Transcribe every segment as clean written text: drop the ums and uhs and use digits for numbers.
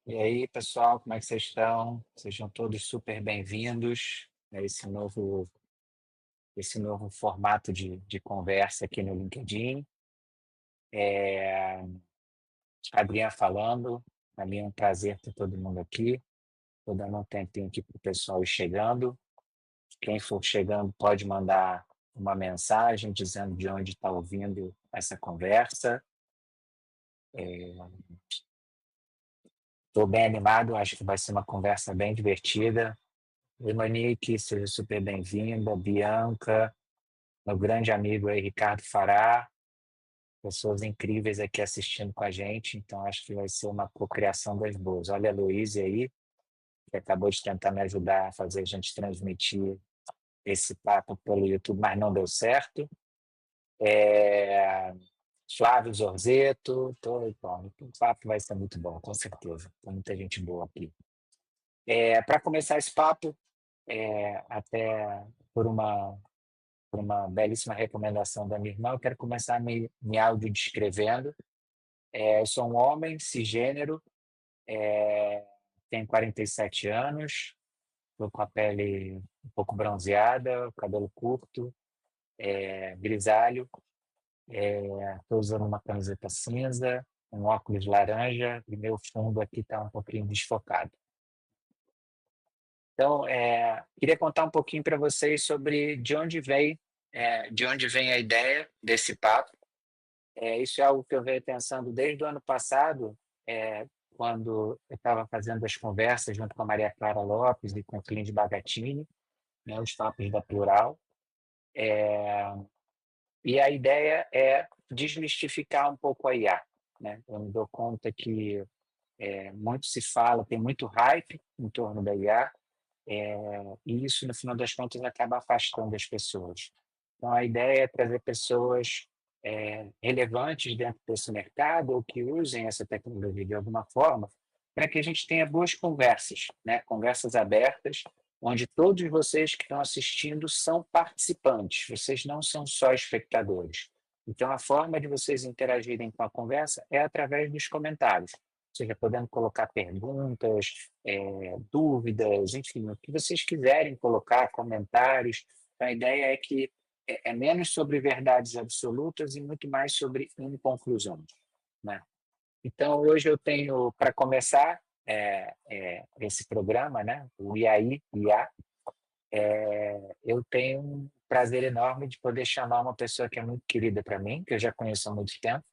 E aí, pessoal, como é que vocês estão? Sejam todos super bem-vindos a esse novo formato de conversa aqui no LinkedIn. Adriana falando, para mim é um prazer ter todo mundo aqui. Estou dando um tempinho aqui para o pessoal ir chegando. Quem for chegando pode mandar uma mensagem dizendo de onde está ouvindo essa conversa. Estou bem animado, acho que vai ser uma conversa bem divertida. Monique, seja super bem-vinda. Bianca, meu grande amigo aí, Ricardo Fará, pessoas incríveis aqui assistindo com a gente, então acho que vai ser uma cocriação das boas. Olha a Luísa aí, que acabou de tentar me ajudar a fazer a gente transmitir esse papo pelo YouTube, mas não deu certo. É, Flávio Zorzeto, bom, o papo vai ser muito bom, com certeza. Tem muita gente boa aqui. Para começar esse papo, até por uma belíssima recomendação da minha irmã, eu quero começar me audio descrevendo. Eu sou um homem cisgênero, tenho 47 anos, estou com a pele um pouco bronzeada, o cabelo curto, grisalho, estou usando uma camiseta cinza, um óculos laranja e meu fundo aqui está um pouquinho desfocado. Então, queria contar um pouquinho para vocês sobre de onde vem a ideia desse papo. Isso é algo que eu venho pensando desde o ano passado, quando eu estava fazendo as conversas junto com a Maria Clara Lopes e com o Clínio Bagatini, né, os papos da Plural. E a ideia é desmistificar um pouco a IA. Né? Eu me dou conta que muito se fala, tem muito hype em torno da IA, e isso, no final das contas, acaba afastando as pessoas. Então, a ideia é trazer pessoas relevantes dentro desse mercado ou que usem essa tecnologia de alguma forma, para que a gente tenha boas conversas, né? Conversas abertas, onde todos vocês que estão assistindo são participantes, vocês não são só espectadores. Então, a forma de vocês interagirem com a conversa é através dos comentários, ou seja, podendo colocar perguntas, dúvidas, enfim, o que vocês quiserem colocar, comentários. A ideia é que é menos sobre verdades absolutas e muito mais sobre inconclusões, né? Então, hoje eu tenho, para começar esse programa, né, o IAI, IA, eu tenho um prazer enorme de poder chamar uma pessoa que é muito querida para mim, que eu já conheço há muito tempo,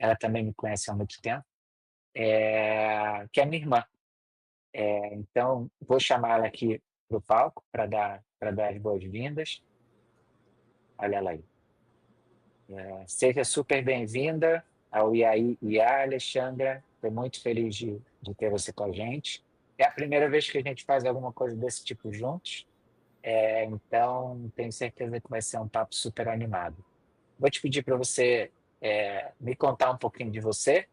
ela também me conhece há muito tempo, que é minha irmã. Então, vou chamá-la aqui para o palco para dar as boas-vindas. Olha ela aí. Seja super bem-vinda ao IAI IA, Alexandra. Estou muito feliz de ter você com a gente. É a primeira vez que a gente faz alguma coisa desse tipo juntos, então tenho certeza que vai ser um papo super animado. Vou te pedir para você me contar um pouquinho de você,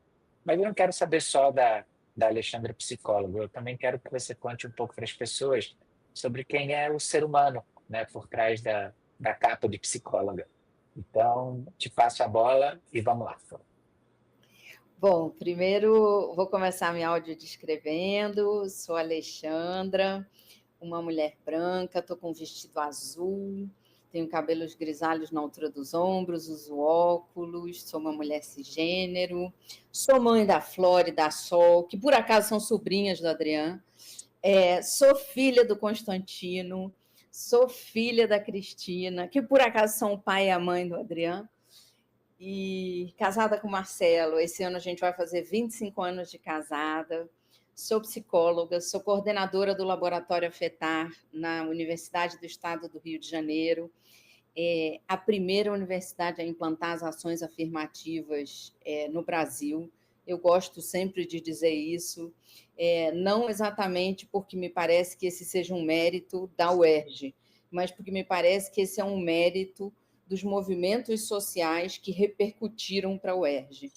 mas eu não quero saber só da Alexandra psicóloga, eu também quero que você conte um pouco para as pessoas sobre quem é o ser humano, né, por trás da capa de psicóloga. Então, te passo a bola e vamos lá. Bom, primeiro vou começar minha áudio descrevendo. Sou Alexandra, uma mulher branca, estou com um vestido azul, tenho cabelos grisalhos na altura dos ombros, uso óculos, sou uma mulher cisgênero, sou mãe da Flora e da Sol, que por acaso são sobrinhas do Adriano, sou filha do Constantino, sou filha da Cristina, que por acaso são o pai e a mãe do Adriano, e casada com o Marcelo. Esse ano a gente vai fazer 25 anos de casada. Sou psicóloga, sou coordenadora do Laboratório Afetar na Universidade do Estado do Rio de Janeiro, a primeira universidade a implantar as ações afirmativas no Brasil. Eu gosto sempre de dizer isso, não exatamente porque me parece que esse seja um mérito da UERJ, mas porque me parece que esse é um mérito dos movimentos sociais que repercutiram para a UERJ.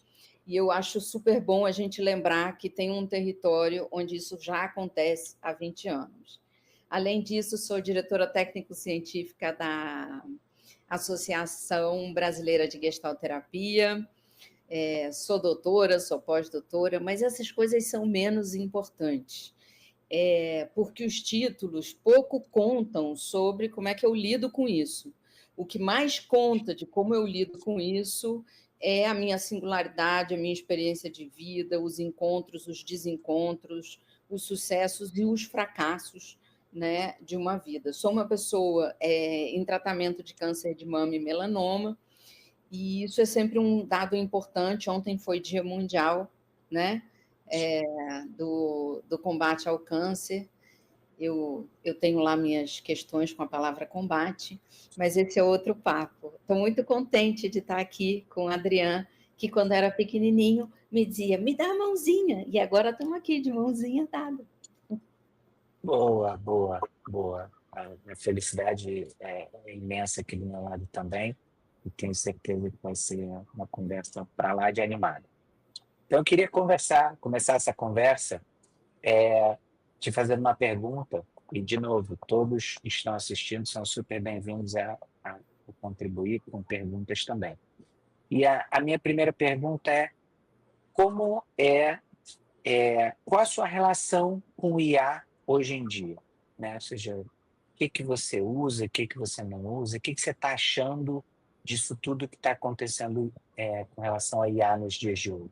E eu acho super bom a gente lembrar que tem um território onde isso já acontece há 20 anos. Além disso, sou diretora técnico-científica da Associação Brasileira de Gestalterapia, Sou doutora, sou pós-doutora, mas essas coisas são menos importantes, porque os títulos pouco contam sobre como é que eu lido com isso. O que mais conta de como eu lido com isso é a minha singularidade, a minha experiência de vida, os encontros, os desencontros, os sucessos e os fracassos, né, de uma vida. Sou uma pessoa em tratamento de câncer de mama e melanoma, e isso é sempre um dado importante. Ontem foi Dia Mundial, né, do combate ao câncer. Eu tenho lá minhas questões com a palavra combate, mas esse é outro papo. Estou muito contente de estar aqui com o Adrián, que quando era pequenininho me dizia, me dá a mãozinha, e agora estamos aqui de mãozinha dada. Boa, boa, boa. A felicidade é imensa aqui do meu lado também, e tenho certeza que vai ser uma conversa para lá de animada. Então, eu queria começar essa conversa te fazendo uma pergunta, e, de novo, todos que estão assistindo são super bem-vindos a contribuir com perguntas também. E a minha primeira pergunta é: como qual a sua relação com o IA hoje em dia? Né? Ou seja, o que você usa, o que você não usa, o que você está achando disso tudo que está acontecendo com relação ao IA nos dias de hoje?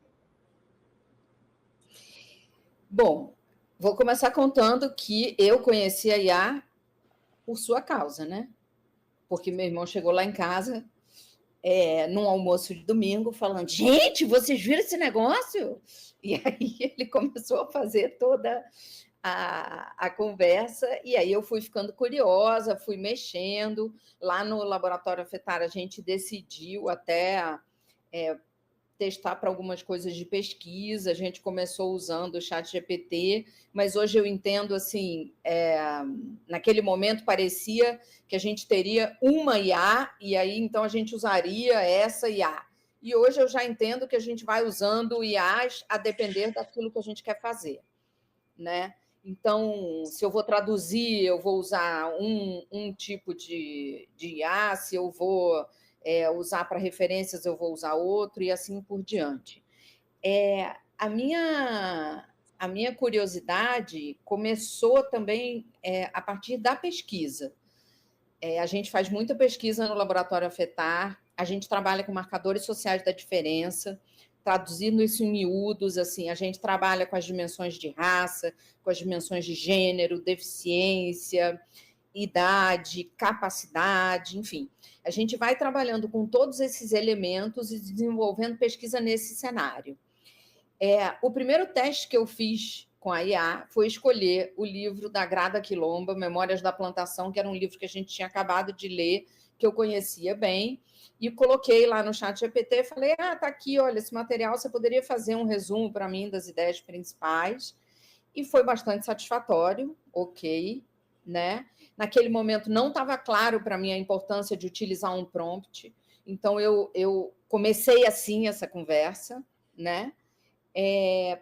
Bom, vou começar contando que eu conheci a IA por sua causa, né? Porque meu irmão chegou lá em casa, num almoço de domingo, falando, gente, vocês viram esse negócio? E aí ele começou a fazer toda a conversa, e aí eu fui ficando curiosa, fui mexendo. Lá no Laboratório Afetar, a gente decidiu até testar para algumas coisas de pesquisa. A gente começou usando o ChatGPT, mas hoje eu entendo, assim, naquele momento parecia que a gente teria uma IA, e aí então a gente usaria essa IA. E hoje eu já entendo que a gente vai usando IAs a depender daquilo que a gente quer fazer, né? Então, se eu vou traduzir, eu vou usar um tipo de IA, se eu vou usar para referências, eu vou usar outro, e assim por diante. A minha curiosidade começou também a partir da pesquisa. A gente faz muita pesquisa no Laboratório Afetar, a gente trabalha com marcadores sociais da diferença, traduzindo isso em miúdos, assim, a gente trabalha com as dimensões de raça, com as dimensões de gênero, deficiência, idade, capacidade, enfim. A gente vai trabalhando com todos esses elementos e desenvolvendo pesquisa nesse cenário. O primeiro teste que eu fiz com a IA foi escolher o livro da Grada Quilomba, Memórias da Plantação, que era um livro que a gente tinha acabado de ler, que eu conhecia bem, e coloquei lá no ChatGPT e falei, tá aqui, olha, esse material, você poderia fazer um resumo para mim das ideias principais, e foi bastante satisfatório, ok, né? Naquele momento não estava claro para mim a importância de utilizar um prompt, então eu comecei assim essa conversa, né?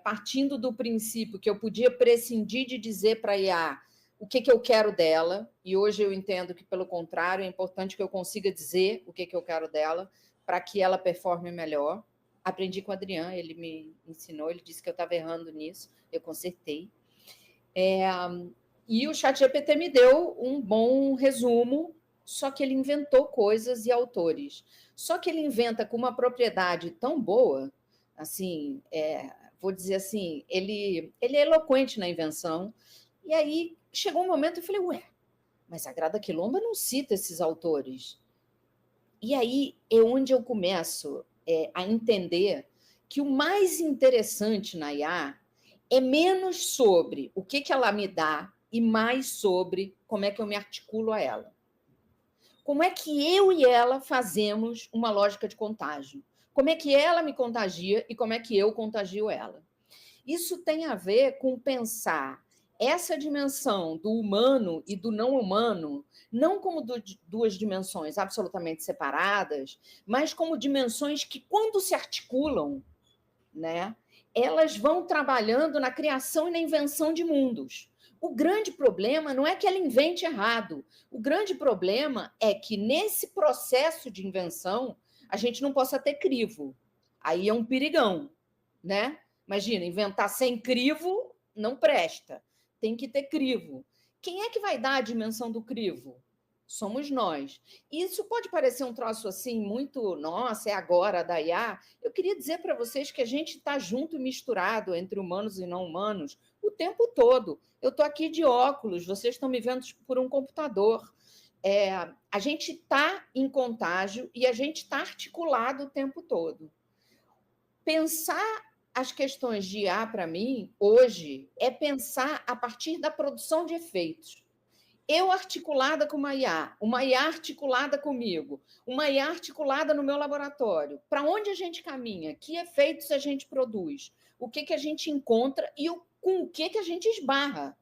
Partindo do princípio que eu podia prescindir de dizer para a IA o que eu quero dela, e hoje eu entendo que, pelo contrário, é importante que eu consiga dizer o que eu quero dela para que ela performe melhor. Aprendi com o Adrián, ele me ensinou, ele disse que eu estava errando nisso, eu consertei. E o ChatGPT me deu um bom resumo, só que ele inventou coisas e autores. Só que ele inventa com uma propriedade tão boa, assim, vou dizer assim, ele é eloquente na invenção. E aí chegou um momento eu falei, mas a Grada Quilomba não cita esses autores. E aí é onde eu começo a entender que o mais interessante na IA é menos sobre o que ela me dá e mais sobre como é que eu me articulo a ela. Como é que eu e ela fazemos uma lógica de contágio? Como é que ela me contagia e como é que eu contagio ela? Isso tem a ver com pensar essa dimensão do humano e do não humano, não como duas dimensões absolutamente separadas, mas como dimensões que, quando se articulam, né, elas vão trabalhando na criação e na invenção de mundos. O grande problema não é que ela invente errado. O grande problema é que, nesse processo de invenção, a gente não possa ter crivo. Aí é um perigão, né? Imagina, inventar sem crivo não presta. Tem que ter crivo. Quem é que vai dar a dimensão do crivo? Somos nós. Isso pode parecer um troço assim muito, nossa, é agora da IA. Eu queria dizer para vocês que a gente está junto e misturado entre humanos e não humanos o tempo todo. Eu estou aqui de óculos, vocês estão me vendo por um computador. A gente está em contágio e a gente está articulado o tempo todo. Pensar as questões de IA, para mim, hoje, é pensar a partir da produção de efeitos. Eu articulada com uma IA articulada comigo, uma IA articulada no meu laboratório. Para onde a gente caminha? Que efeitos a gente produz? O que a gente encontra e com o que a gente esbarra?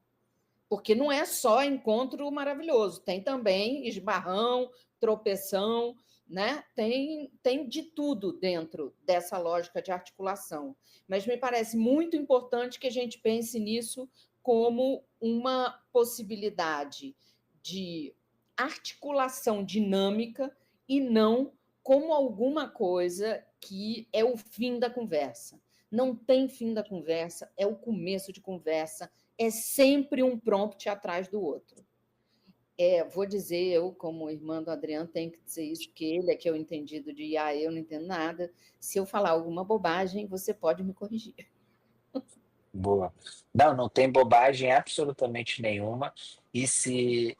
Porque não é só encontro maravilhoso, tem também esbarrão, tropeção, né? Tem de tudo dentro dessa lógica de articulação. Mas me parece muito importante que a gente pense nisso como uma possibilidade de articulação dinâmica e não como alguma coisa que é o fim da conversa. Não tem fim da conversa, é o começo de conversa, é sempre um prompt atrás do outro. Vou dizer, eu, como irmã do Adriano, tenho que dizer isso, porque ele é que é o entendido de IA, eu não entendo nada. Se eu falar alguma bobagem, você pode me corrigir. Boa. Não tem bobagem absolutamente nenhuma. E se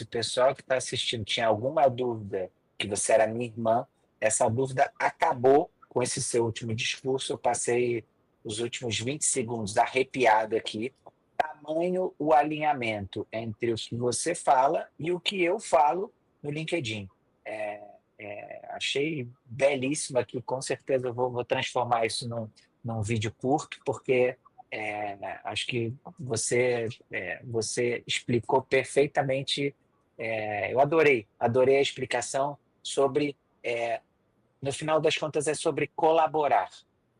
o pessoal que está assistindo tinha alguma dúvida que você era minha irmã, essa dúvida acabou com esse seu último discurso. Eu passei os últimos 20 segundos arrepiado aqui. Tamanho o alinhamento entre o que você fala e o que eu falo no LinkedIn. Achei belíssimo aqui, com certeza eu vou transformar isso num vídeo curto, porque acho que você explicou perfeitamente. Eu adorei a explicação sobre, no final das contas, é sobre colaborar.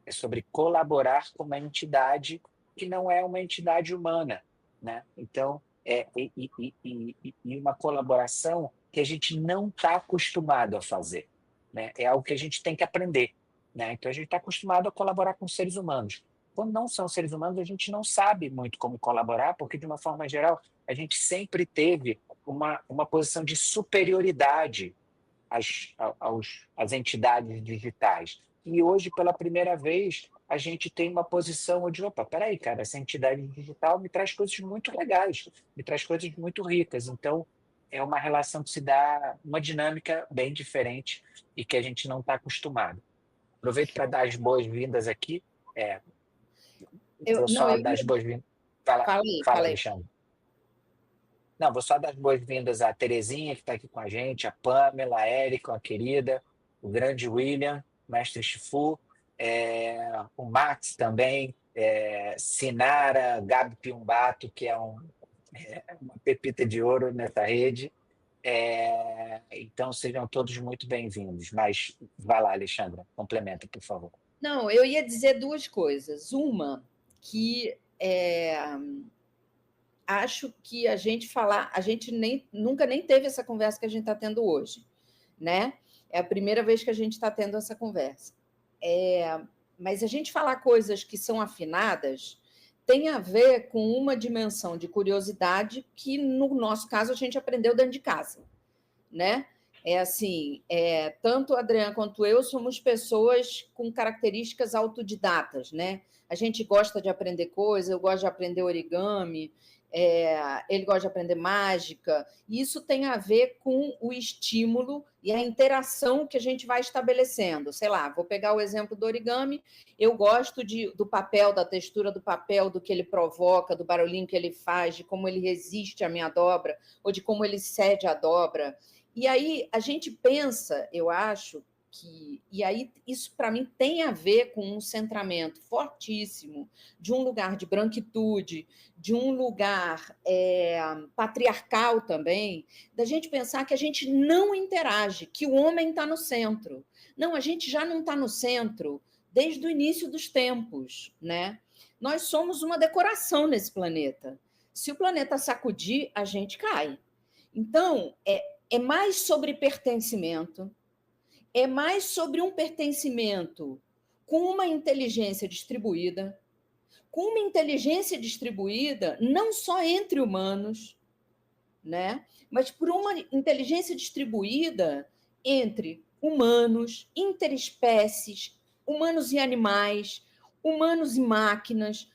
É sobre colaborar com uma entidade que não é uma entidade humana, né? Então, e uma colaboração que a gente não está acostumado a fazer, né? É algo que a gente tem que aprender, né? Então, a gente está acostumado a colaborar com seres humanos. Quando não são seres humanos, a gente não sabe muito como colaborar, porque, de uma forma geral, a gente sempre teve uma posição de superioridade às entidades digitais. E hoje, pela primeira vez, a gente tem uma posição de, opa, peraí, cara, essa entidade digital me traz coisas muito legais, me traz coisas muito ricas. Então, é uma relação que se dá, uma dinâmica bem diferente e que a gente não está acostumado. Aproveito para dar as boas-vindas aqui. Vou só dar as boas-vindas. Fala, Falei. Alexandre. Não, vou só dar as boas-vindas à Terezinha, que está aqui com a gente, a Pamela, a Érica, a querida, o grande William, mestre Shifu, o Max também, Sinara, Gabi Piumbato, que é uma pepita de ouro nessa rede. Então, sejam todos muito bem-vindos. Mas vai lá, Alexandra, complementa, por favor. Não, eu ia dizer duas coisas. Uma, que acho que a gente nunca nem teve essa conversa que a gente está tendo hoje, né? É a primeira vez que a gente está tendo essa conversa. Mas a gente falar coisas que são afinadas tem a ver com uma dimensão de curiosidade que, no nosso caso, a gente aprendeu dentro de casa, né? Tanto a Adriana quanto eu somos pessoas com características autodidatas, né? A gente gosta de aprender coisas, eu gosto de aprender origami, ele gosta de aprender mágica, e isso tem a ver com o estímulo e a interação que a gente vai estabelecendo. Sei lá, vou pegar o exemplo do origami, eu gosto do papel, da textura do papel, do que ele provoca, do barulhinho que ele faz, de como ele resiste à minha dobra, ou de como ele cede à dobra. E aí a gente pensa, eu acho, e aí isso para mim tem a ver com um centramento fortíssimo de um lugar de branquitude, de um lugar patriarcal também, da gente pensar que a gente não interage, que o homem está no centro. Não, a gente já não está no centro desde o início dos tempos, né? Nós somos uma decoração nesse planeta. Se o planeta sacudir, a gente cai. Então, é mais sobre pertencimento, é mais sobre um pertencimento com uma inteligência distribuída, não só entre humanos, né? Mas por uma inteligência distribuída entre humanos, interespécies, humanos e animais, humanos e máquinas.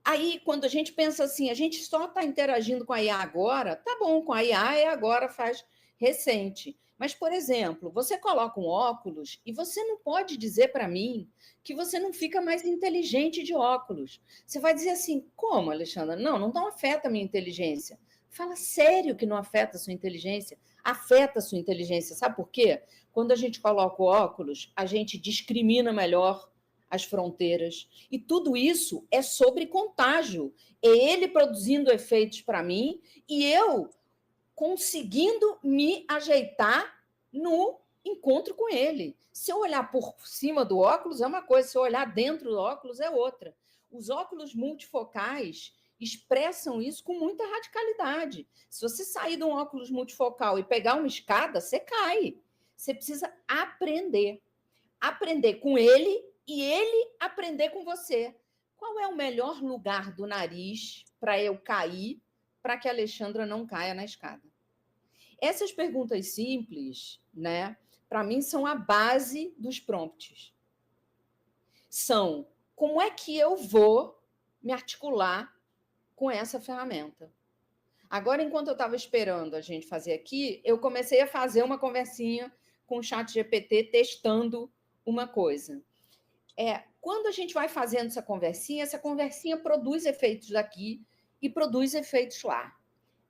Aí, quando a gente pensa assim, a gente só está interagindo com a IA agora, tá bom, com a IA é agora, faz recente. Mas, por exemplo, você coloca um óculos e você não pode dizer para mim que você não fica mais inteligente de óculos. Você vai dizer assim, como, Alexandra? Não afeta a minha inteligência. Fala sério que não afeta a sua inteligência. Afeta a sua inteligência. Sabe por quê? Quando a gente coloca o óculos, a gente discrimina melhor as fronteiras. E tudo isso é sobre contágio. É ele produzindo efeitos para mim e eu conseguindo me ajeitar no encontro com ele. Se eu olhar por cima do óculos é uma coisa, se eu olhar dentro do óculos é outra. Os óculos multifocais expressam isso com muita radicalidade. Se você sair de um óculos multifocal e pegar uma escada, você cai. Você precisa aprender. Aprender com ele e ele aprender com você. Qual é o melhor lugar do nariz para eu cair, para que a Alexandra não caia na escada? Essas perguntas simples, né, para mim são a base dos prompts. São como é que eu vou me articular com essa ferramenta. Agora, enquanto eu estava esperando a gente fazer aqui, eu comecei a fazer uma conversinha com o ChatGPT testando uma coisa. Quando a gente vai fazendo essa conversinha produz efeitos daqui e produz efeitos lá.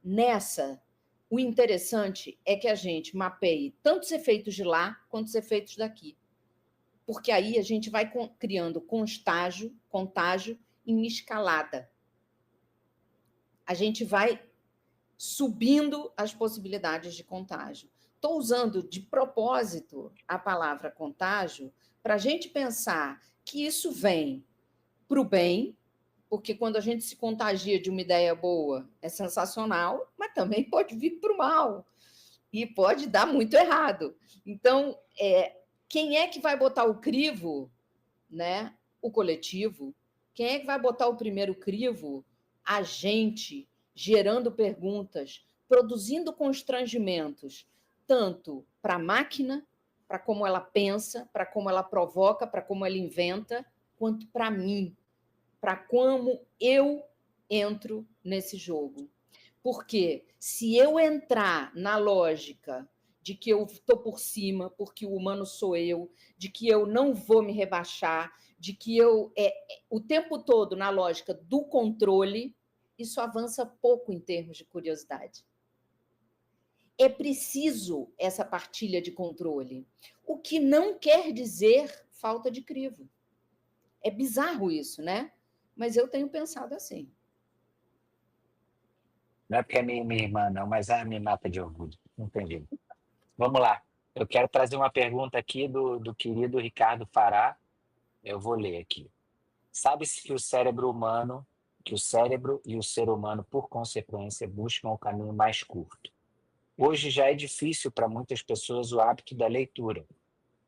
Nessa, o interessante é que a gente mapeie tanto os efeitos de lá quanto os efeitos daqui. Porque aí a gente vai criando contágio em escalada. A gente vai subindo as possibilidades de contágio. Estou usando de propósito a palavra contágio para a gente pensar que isso vem para o bem, porque quando a gente se contagia de uma ideia boa é sensacional, mas também pode vir para o mal e pode dar muito errado. Então, quem é que vai botar o crivo, né? O coletivo. Quem é que vai botar o primeiro crivo? A gente, gerando perguntas, produzindo constrangimentos, tanto para a máquina, para como ela pensa, para como ela provoca, para como ela inventa, quanto para mim, para como eu entro nesse jogo. Porque se eu entrar na lógica de que eu estou por cima, porque o humano sou eu, de que eu não vou me rebaixar, de que eu o tempo todo na lógica do controle, isso avança pouco em termos de curiosidade. É preciso essa partilha de controle, o que não quer dizer falta de crivo. É bizarro isso, né? Mas eu tenho pensado assim. Não é porque é minha irmã, não, mas ela me mata de orgulho. Entendi. Vamos lá. Eu quero trazer uma pergunta aqui do querido Ricardo Fará. Eu vou ler aqui. Sabe-se que o cérebro e o ser humano, por consequência, buscam o caminho mais curto. Hoje já é difícil para muitas pessoas o hábito da leitura.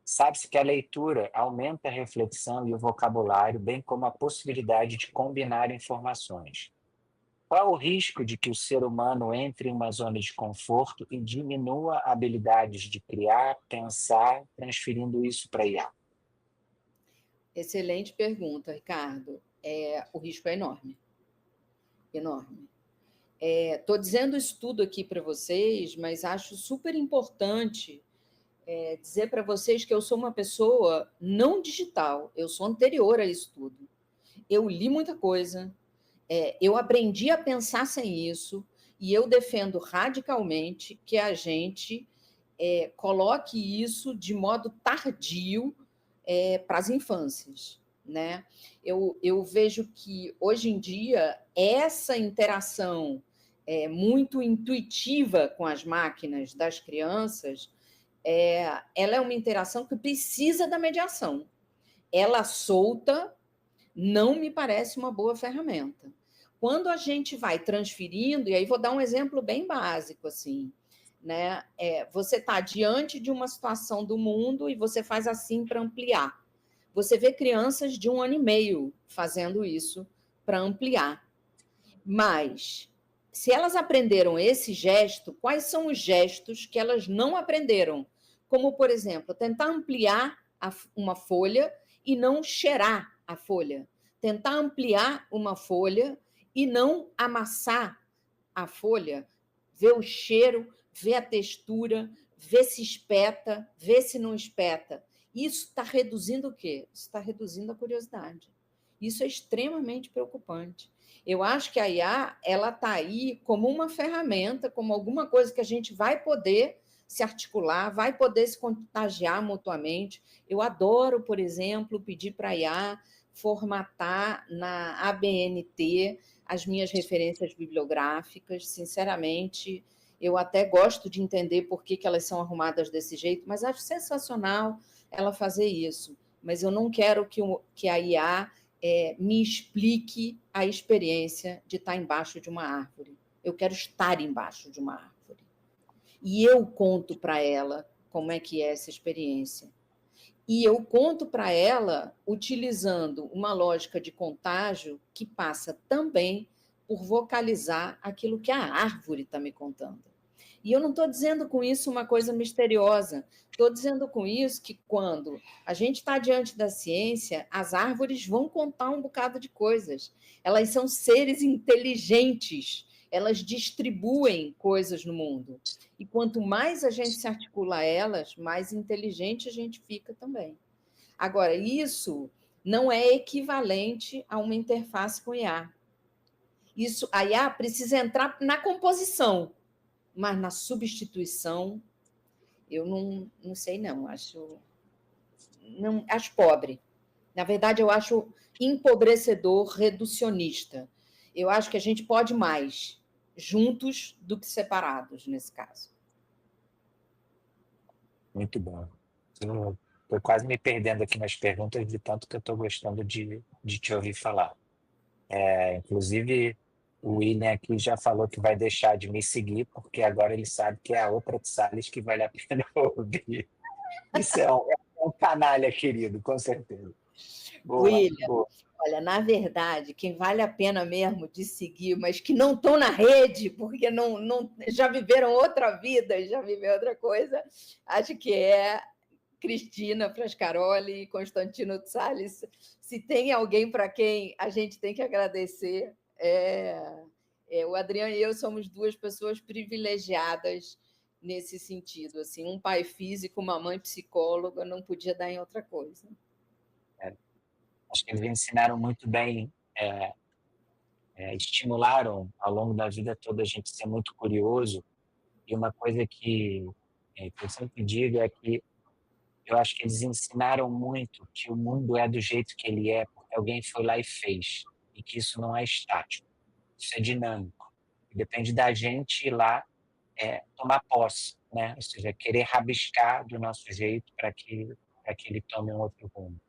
Sabe-se que a leitura aumenta a reflexão e o vocabulário, bem como a possibilidade de combinar informações. Qual o risco de que o ser humano entre em uma zona de conforto e diminua habilidades de criar, pensar, transferindo isso para a IA? Excelente pergunta, Ricardo. O risco é enorme. Enorme. Estou dizendo isso tudo aqui para vocês, mas acho super importante dizer para vocês que eu sou uma pessoa não digital, eu sou anterior a isso tudo. Eu li muita coisa, eu aprendi a pensar sem isso, e eu defendo radicalmente que a gente coloque isso de modo tardio para as infâncias. Né? Eu vejo que, hoje em dia, essa interação muito intuitiva com as máquinas das crianças, ela é uma interação que precisa da mediação. Ela solta não me parece uma boa ferramenta. Quando a gente vai transferindo, e aí vou dar um exemplo bem básico, assim, né? Você está diante de uma situação do mundo e você faz assim para ampliar. Você vê crianças de 1 ano e meio fazendo isso para ampliar. Mas, se elas aprenderam esse gesto, quais são os gestos que elas não aprenderam? Como, por exemplo, tentar ampliar uma folha e não cheirar a folha. Tentar ampliar uma folha e não amassar a folha. Ver o cheiro, ver a textura, ver se espeta, ver se não espeta. Isso está reduzindo o quê? Isso está reduzindo a curiosidade. Isso é extremamente preocupante. Eu acho que a IA ela está aí como uma ferramenta, como alguma coisa que a gente vai poder se articular, vai poder se contagiar mutuamente. Eu adoro, por exemplo, pedir para a IA formatar na ABNT as minhas referências bibliográficas. Sinceramente, eu até gosto de entender por que elas são arrumadas desse jeito, mas acho sensacional ela fazer isso. Mas eu não quero que a IA me explique a experiência de estar embaixo de uma árvore. Eu quero estar embaixo de uma árvore. E eu conto para ela como é que é essa experiência. E eu conto para ela utilizando uma lógica de contágio que passa também por vocalizar aquilo que a árvore está me contando. E eu não estou dizendo com isso uma coisa misteriosa, estou dizendo com isso que quando a gente está diante da ciência, as árvores vão contar um bocado de coisas. Elas são seres inteligentes, elas distribuem coisas no mundo. E quanto mais a gente se articula a elas, mais inteligente a gente fica também. Agora, isso não é equivalente a uma interface com IA. A IA precisa entrar na composição, mas na substituição, eu não sei, não. Acho pobre. Na verdade, eu acho empobrecedor, reducionista. Eu acho que a gente pode mais juntos do que separados, nesse caso. Muito bom. Estou quase me perdendo aqui nas perguntas de tanto que eu estou gostando de te ouvir falar. Inclusive, o William aqui já falou que vai deixar de me seguir, porque agora ele sabe que é a outra de Salles que vale a pena ouvir. Isso é um canalha, querido, com certeza. Boa, William, boa. olha, na verdade, quem vale a pena mesmo de seguir, mas que não estão na rede, porque já viveram outra vida, já viveram outra coisa, acho que é Cristina Frascaroli e Constantino de Salles. Se tem alguém para quem a gente tem que agradecer, o Adriano e eu somos duas pessoas privilegiadas nesse sentido. Assim, um pai físico, uma mãe psicóloga, não podia dar em outra coisa. Acho que eles ensinaram muito bem, estimularam ao longo da vida toda a gente ser muito curioso. E uma coisa que eu sempre digo é que eu acho que eles ensinaram muito que o mundo é do jeito que ele é, porque alguém foi lá e fez, e que isso não é estático, isso é dinâmico. E depende da gente ir lá tomar posse, né? Ou seja, querer rabiscar do nosso jeito para que ele tome um outro rumo.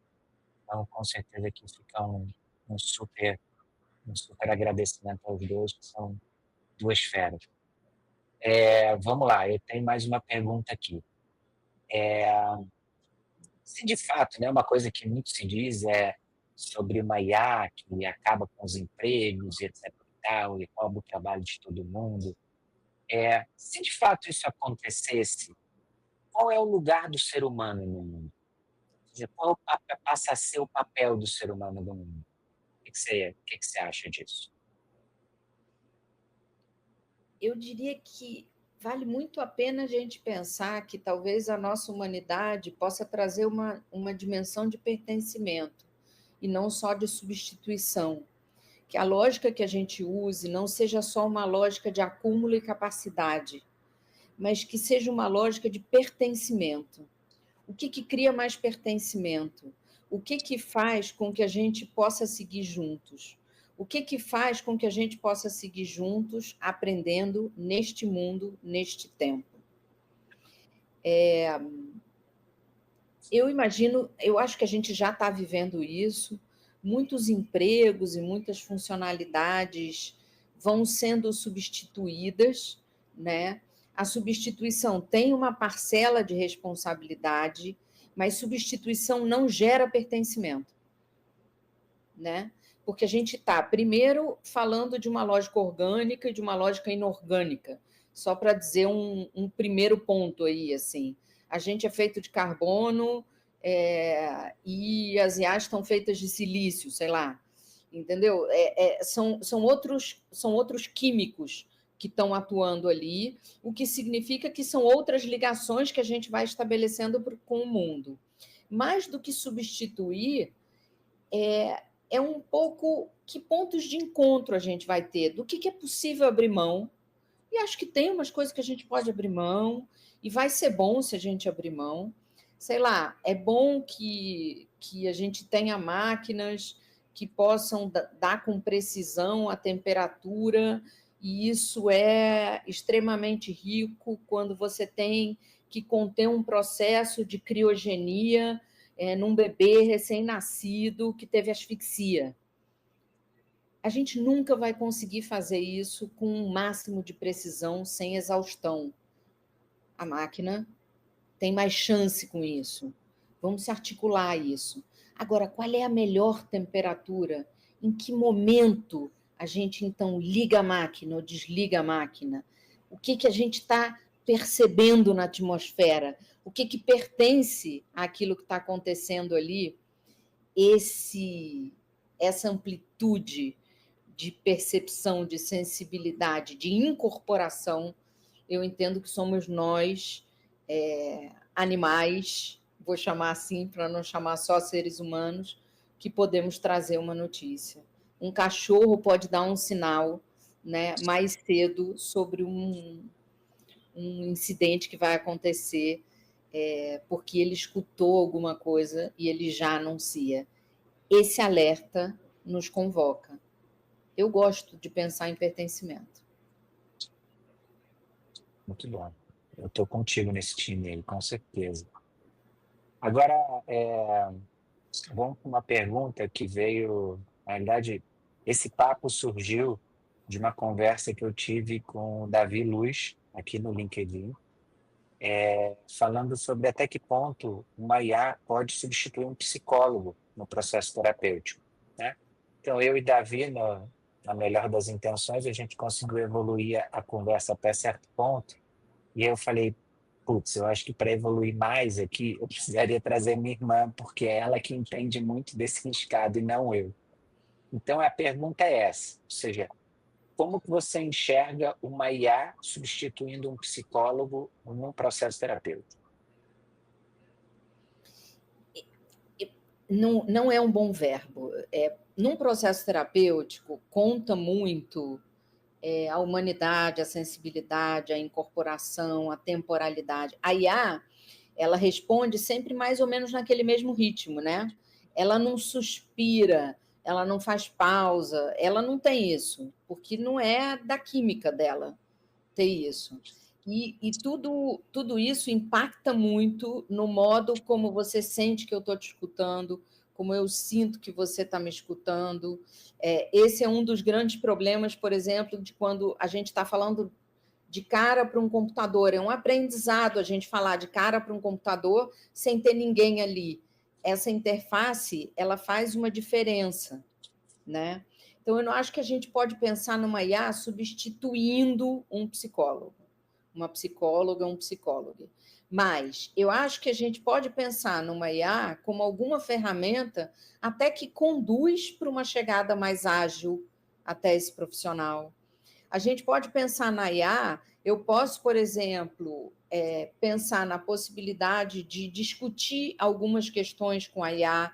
Então, com certeza que fica um super agradecimento aos dois, que são duas feras. Vamos lá, eu tenho mais uma pergunta aqui. Se de fato, né, uma coisa que muito se diz é sobre uma IA que acaba com os empregos, e etc. e tal, e rouba o trabalho de todo mundo, se de fato isso acontecesse, qual é o lugar do ser humano no mundo? Quer dizer, qual passa a ser o papel do ser humano no mundo? O que você acha disso? Eu diria que vale muito a pena a gente pensar que talvez a nossa humanidade possa trazer uma dimensão de pertencimento e não só de substituição. Que a lógica que a gente use não seja só uma lógica de acúmulo e capacidade, mas que seja uma lógica de pertencimento. O que cria mais pertencimento? O que faz com que a gente possa seguir juntos? O que faz com que a gente possa seguir juntos, aprendendo neste mundo, neste tempo? Eu acho que a gente já está vivendo isso, muitos empregos e muitas funcionalidades vão sendo substituídas, né? a substituição tem uma parcela de responsabilidade, mas substituição não gera pertencimento, né? Porque a gente está, primeiro, falando de uma lógica orgânica e de uma lógica inorgânica, só para dizer um primeiro ponto aí, assim. A gente é feito de carbono e as IAs estão feitas de silício, sei lá, entendeu? São outros químicos que estão atuando ali, o que significa que são outras ligações que a gente vai estabelecendo com o mundo. Mais do que substituir, é um pouco que pontos de encontro a gente vai ter, do que é possível abrir mão, e acho que tem umas coisas que a gente pode abrir mão, e vai ser bom se a gente abrir mão. Sei lá, é bom que a gente tenha máquinas que possam dar com precisão a temperatura, e isso é extremamente rico quando você tem que conter um processo de criogenia num bebê recém-nascido que teve asfixia. A gente nunca vai conseguir fazer isso com um máximo de precisão, sem exaustão. A máquina tem mais chance com isso. Vamos se articular a isso. Agora, qual é a melhor temperatura? Em que momento a gente, então, liga a máquina ou desliga a máquina? O que a gente está percebendo na atmosfera? O que pertence àquilo que está acontecendo ali? Essa amplitude de percepção, de sensibilidade, de incorporação, eu entendo que somos nós, animais, vou chamar assim, para não chamar só seres humanos, que podemos trazer uma notícia. Um cachorro pode dar um sinal, né, mais cedo sobre um incidente que vai acontecer, porque ele escutou alguma coisa e ele já anuncia. Esse alerta nos convoca. Eu gosto de pensar em pertencimento. Muito bom. Eu estou contigo nesse time aí, com certeza. Agora, vamos para uma pergunta que veio, na realidade, esse papo surgiu de uma conversa que eu tive com o Davi Luz, aqui no LinkedIn, falando sobre até que ponto uma IA pode substituir um psicólogo no processo terapêutico, né? Então, eu e Davi, na melhor das intenções, a gente conseguiu evoluir a conversa até certo ponto, e eu falei, putz, eu acho que para evoluir mais aqui, eu precisaria trazer minha irmã, porque é ela que entende muito desse riscado e não eu. Então, a pergunta é essa, ou seja, como que você enxerga uma IA substituindo um psicólogo num processo terapêutico? Não é um bom verbo. Num processo terapêutico, conta muito a humanidade, a sensibilidade, a incorporação, a temporalidade. A IA, ela responde sempre mais ou menos naquele mesmo ritmo, né? Ela não suspira, ela não faz pausa, ela não tem isso, porque não é da química dela ter isso. E tudo isso impacta muito no modo como você sente que eu estou te escutando, como eu sinto que você está me escutando. Esse é um dos grandes problemas, por exemplo, de quando a gente está falando de cara para um computador. É um aprendizado a gente falar de cara para um computador sem ter ninguém ali. Essa interface, ela faz uma diferença, né? Então, eu não acho que a gente pode pensar numa IA substituindo um psicólogo, uma psicóloga, um psicólogo. Mas eu acho que a gente pode pensar numa IA como alguma ferramenta até que conduz para uma chegada mais ágil até esse profissional. A gente pode pensar na IA, eu posso, por exemplo, pensar na possibilidade de discutir algumas questões com a IA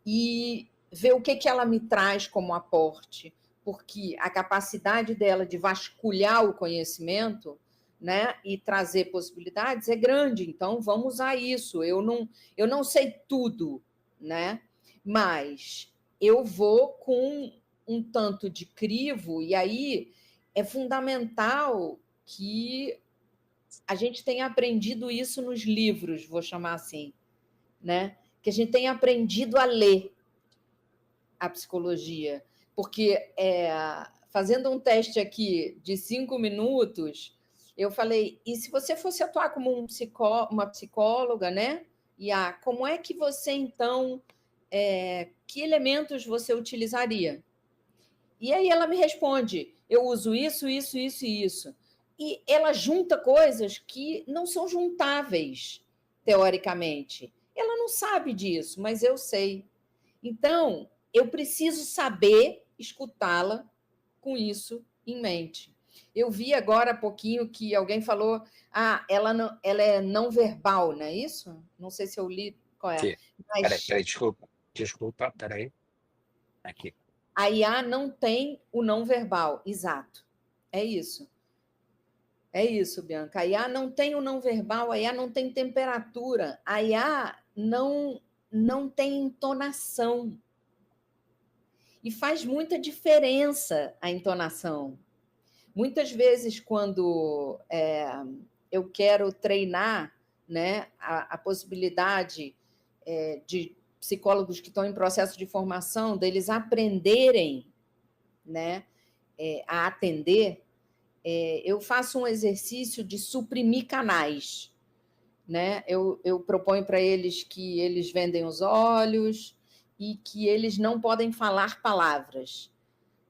e ver o que ela me traz como aporte, porque a capacidade dela de vasculhar o conhecimento, né, e trazer possibilidades é grande, então vamos usar isso. Eu não sei tudo, né, mas eu vou com um tanto de crivo, e aí é fundamental que a gente tenha aprendido isso nos livros, vou chamar assim, né? Que a gente tenha aprendido a ler a psicologia, porque fazendo um teste aqui de 5 minutos, Eu falei, e se você fosse atuar como uma psicóloga, né? Como é que você, então, que elementos você utilizaria? E aí ela me responde, eu uso isso, isso, isso e isso. E ela junta coisas que não são juntáveis, teoricamente. Ela não sabe disso, mas eu sei. Então, eu preciso saber escutá-la com isso em mente. Eu vi agora há pouquinho que alguém falou, ela é não verbal, não é isso? Não sei se eu li qual é. Sim. Mas Peraí, desculpa, peraí. Aqui. a IA não tem o não verbal, exato. É isso. É isso, Bianca. A IA não tem o não verbal, a IA não tem temperatura, a IA não tem entonação. E faz muita diferença a entonação. Muitas vezes, quando eu quero treinar, né, a possibilidade de psicólogos que estão em processo de formação, deles aprenderem, né, a atender, eu faço um exercício de suprimir canais. Né? Eu proponho para eles que eles vendem os olhos e que eles não podem falar palavras.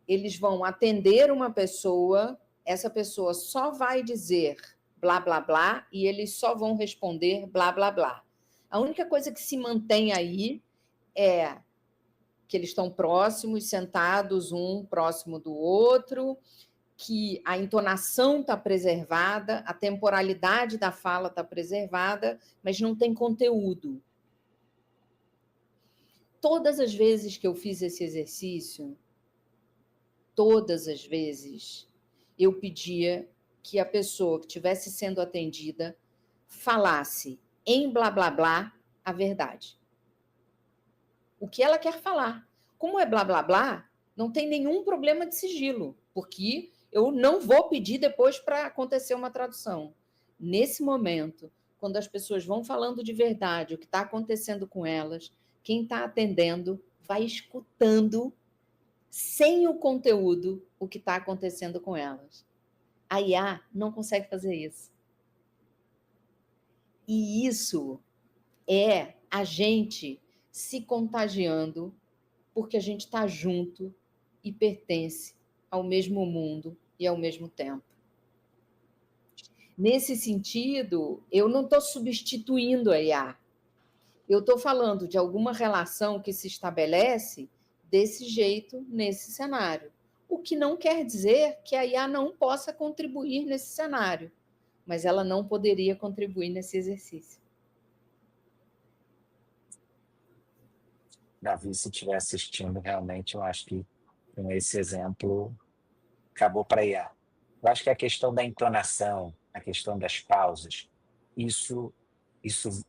Eles vão atender uma pessoa, essa pessoa só vai dizer blá, blá, blá, e eles só vão responder blá, blá, blá. A única coisa que se mantém aí é que eles estão próximos, sentados, um próximo do outro, que a entonação está preservada, a temporalidade da fala está preservada, mas não tem conteúdo. Todas as vezes que eu fiz esse exercício, todas as vezes, eu pedia que a pessoa que estivesse sendo atendida falasse em blá, blá, blá a verdade. O que ela quer falar. Como é blá, blá, blá, não tem nenhum problema de sigilo, porque eu não vou pedir depois para acontecer uma tradução. Nesse momento, quando as pessoas vão falando de verdade o que está acontecendo com elas, quem está atendendo vai escutando, sem o conteúdo, o que está acontecendo com elas. A IA não consegue fazer isso. E isso é a gente se contagiando porque a gente está junto e pertence ao mesmo mundo e ao mesmo tempo. Nesse sentido, eu não estou substituindo a IA. Eu estou falando de alguma relação que se estabelece desse jeito, nesse cenário. O que não quer dizer que a IA não possa contribuir nesse cenário, mas ela não poderia contribuir nesse exercício. Davi, se estiver assistindo, realmente, eu acho que com esse exemplo acabou para IA. Eu acho que a questão da entonação, a questão das pausas, isso, isso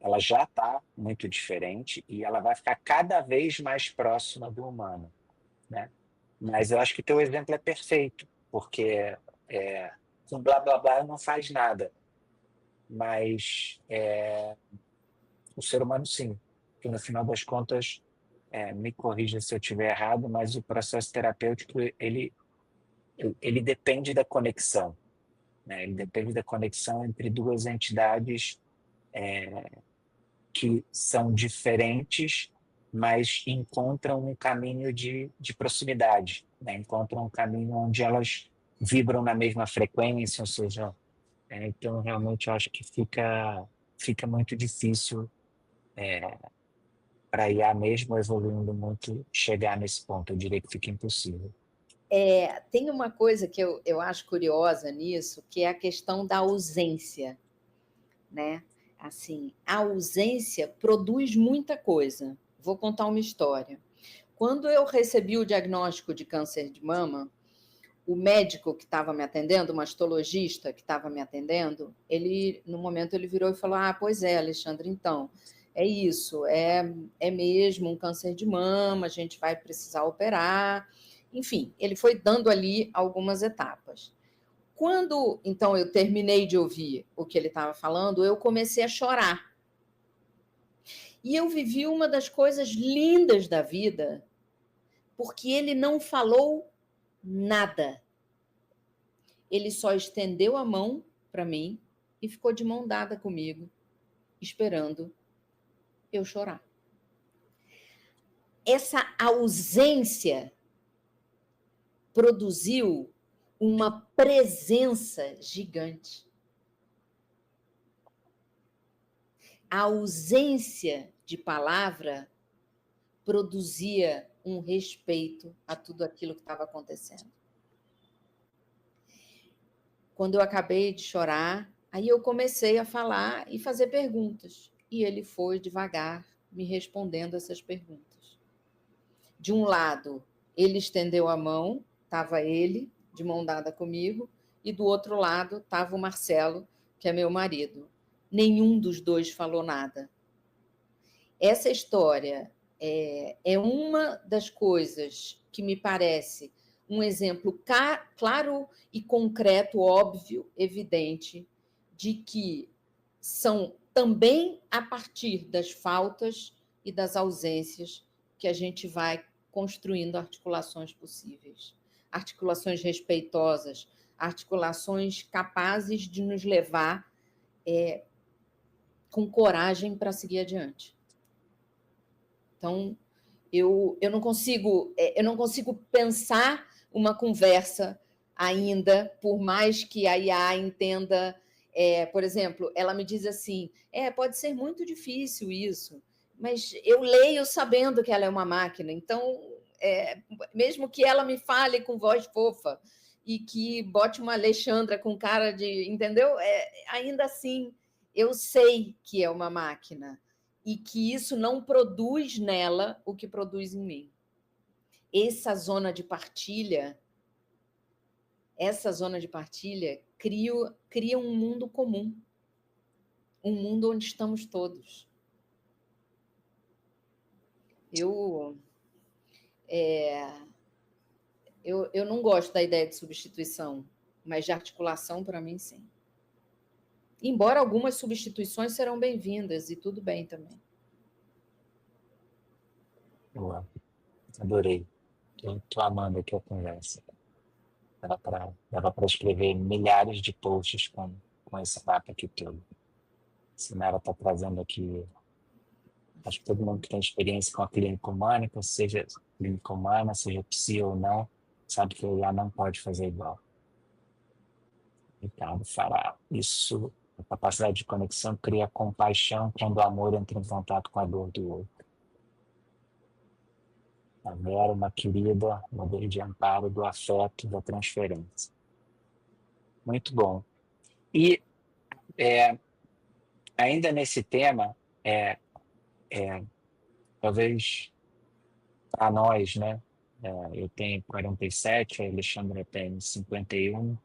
ela já está muito diferente e ela vai ficar cada vez mais próxima do humano, né? Mas eu acho que teu exemplo é perfeito, porque com blá blá blá não faz nada, mas o ser humano sim, que no final das contas, me corrija se eu estiver errado, mas o processo terapêutico ele depende da conexão, né? Ele depende da conexão entre duas entidades que são diferentes, mas encontram um caminho de proximidade, né? Encontram um caminho onde elas vibram na mesma frequência, ou seja, então realmente eu acho que fica muito difícil para a IA mesmo evoluindo muito chegar nesse ponto. Eu diria que fica impossível. Tem uma coisa que eu acho curiosa nisso, que é a questão da ausência, né? Assim, a ausência produz muita coisa. Vou contar uma história. Quando eu recebi o diagnóstico de câncer de mama, o médico que estava me atendendo, o mastologista que estava me atendendo, no momento, ele virou e falou: Ah, pois é, Alexandre, então, é isso, é mesmo um câncer de mama, a gente vai precisar operar. Enfim, ele foi dando ali algumas etapas. Quando, então, eu terminei de ouvir o que ele estava falando, eu comecei a chorar. E eu vivi uma das coisas lindas da vida, porque ele não falou nada. ele só estendeu a mão para mim e ficou de mão dada comigo, esperando eu chorar. Essa ausência produziu uma presença gigante. A ausência de palavra produzia um respeito a tudo aquilo que estava acontecendo. Quando eu acabei de chorar, aí eu comecei a falar e fazer perguntas. E ele foi devagar me respondendo essas perguntas. De um lado, ele estendeu a mão, estava ele de mão dada comigo, e do outro lado estava o Marcelo, que é meu marido. Nenhum dos dois falou nada. Essa história é uma das coisas que me parece um exemplo claro e concreto, óbvio, evidente, de que são também a partir das faltas e das ausências que a gente vai construindo articulações possíveis, articulações respeitosas, articulações capazes de nos levar com coragem para seguir adiante. Então, eu não consigo pensar uma conversa ainda, por mais que a IA entenda. Por exemplo, ela me diz assim: pode ser muito difícil isso, mas eu leio sabendo que ela é uma máquina, então, mesmo que ela me fale com voz fofa e que bote uma Alexandra com cara de. Entendeu? Ainda assim, eu sei que é uma máquina e que isso não produz nela o que produz em mim. Essa zona de partilha cria um mundo comum, um mundo onde estamos todos. Eu não gosto da ideia de substituição, mas de articulação, para mim, sim. Embora algumas substituições serão bem-vindas, e tudo bem também. Uau, adorei. Estou amando aqui a conversa. Dava para escrever milhares de posts com esse papo aqui todo. Sinara está trazendo aqui. Acho que todo mundo que tem experiência com a clínica humana, seja clínica humana, seja psi ou não, sabe que o IA não pode fazer igual. Ricardo fala, isso, a capacidade de conexão cria compaixão quando o amor entra em contato com a dor do outro. A Vera, uma querida, modelo de amparo do afeto, da transferência. Muito bom. E ainda nesse tema, talvez para nós, né? Eu tenho 47, a Alexandra tem 51.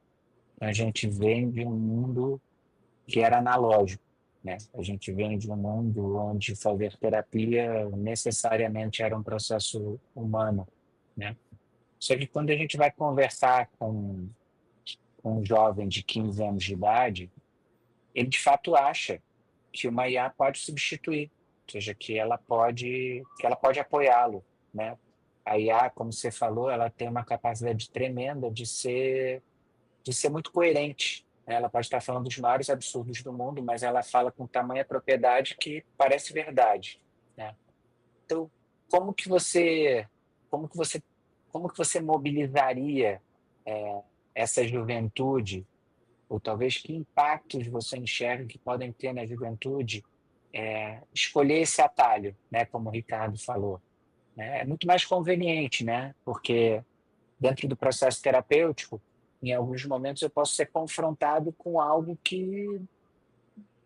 A gente vem de um mundo que era analógico, né? A gente vem de um mundo onde fazer terapia necessariamente era um processo humano, né? Só que quando a gente vai conversar com um jovem de 15 anos de idade, ele de fato acha que uma IA pode substituir, ou seja, que ela pode apoiá-lo, né? A IA, como você falou, ela tem uma capacidade tremenda de ser muito coerente. Ela pode estar falando dos maiores absurdos do mundo, mas ela fala com tamanha propriedade que parece verdade, né? Então, como que você mobilizaria essa juventude, ou talvez que impactos você enxerga que podem ter na juventude escolher esse atalho, né? Como o Ricardo falou, né? É muito mais conveniente, né? Porque dentro do processo terapêutico, em alguns momentos eu posso ser confrontado com algo que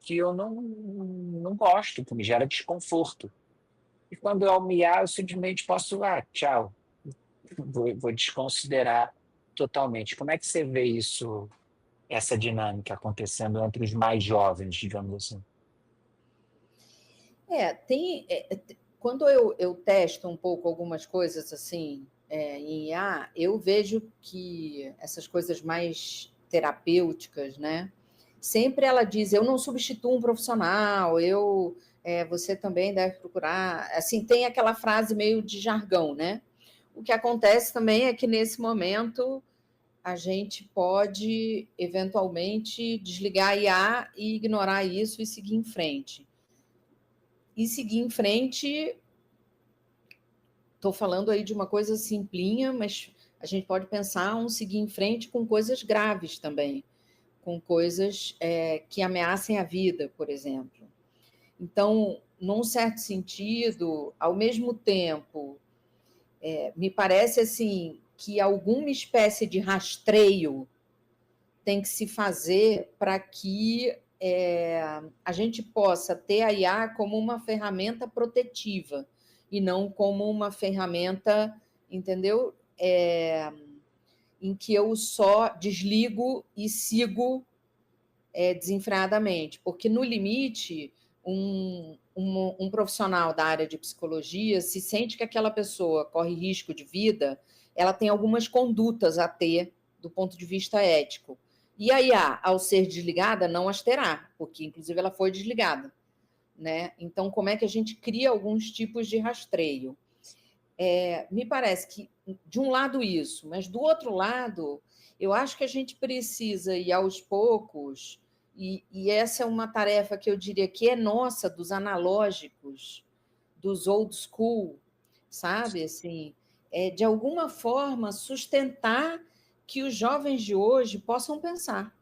eu não gosto, que me gera desconforto. E quando eu almear, eu simplesmente posso, tchau, vou desconsiderar totalmente. Como é que você vê isso, essa dinâmica acontecendo entre os mais jovens, digamos assim? Quando eu testo um pouco algumas coisas assim em IA, eu vejo que essas coisas mais terapêuticas, né? Sempre ela diz: eu não substituo um profissional, você também deve procurar. Assim, tem aquela frase meio de jargão, né? O que acontece também é que nesse momento a gente pode, eventualmente, desligar a IA e ignorar isso e seguir em frente. E seguir em frente, estou falando aí de uma coisa simplinha, mas a gente pode pensar um seguir em frente com coisas graves também, com coisas que ameacem a vida, por exemplo. Então, num certo sentido, ao mesmo tempo, me parece assim que alguma espécie de rastreio tem que se fazer para que a gente possa ter a IA como uma ferramenta protetiva e não como uma ferramenta, entendeu? Em que eu só desligo e sigo desenfreadamente, porque no limite um profissional da área de psicologia se sente que aquela pessoa corre risco de vida, ela tem algumas condutas a ter do ponto de vista ético. E a IA, ao ser desligada, não as terá, porque inclusive ela foi desligada, né? Então, como é que a gente cria alguns tipos de rastreio? Me parece que, de um lado, isso, mas do outro lado, eu acho que a gente precisa ir aos poucos, e essa é uma tarefa que eu diria que é nossa, dos analógicos, dos old school, sabe? Assim, de alguma forma, sustentar que os jovens de hoje possam pensar,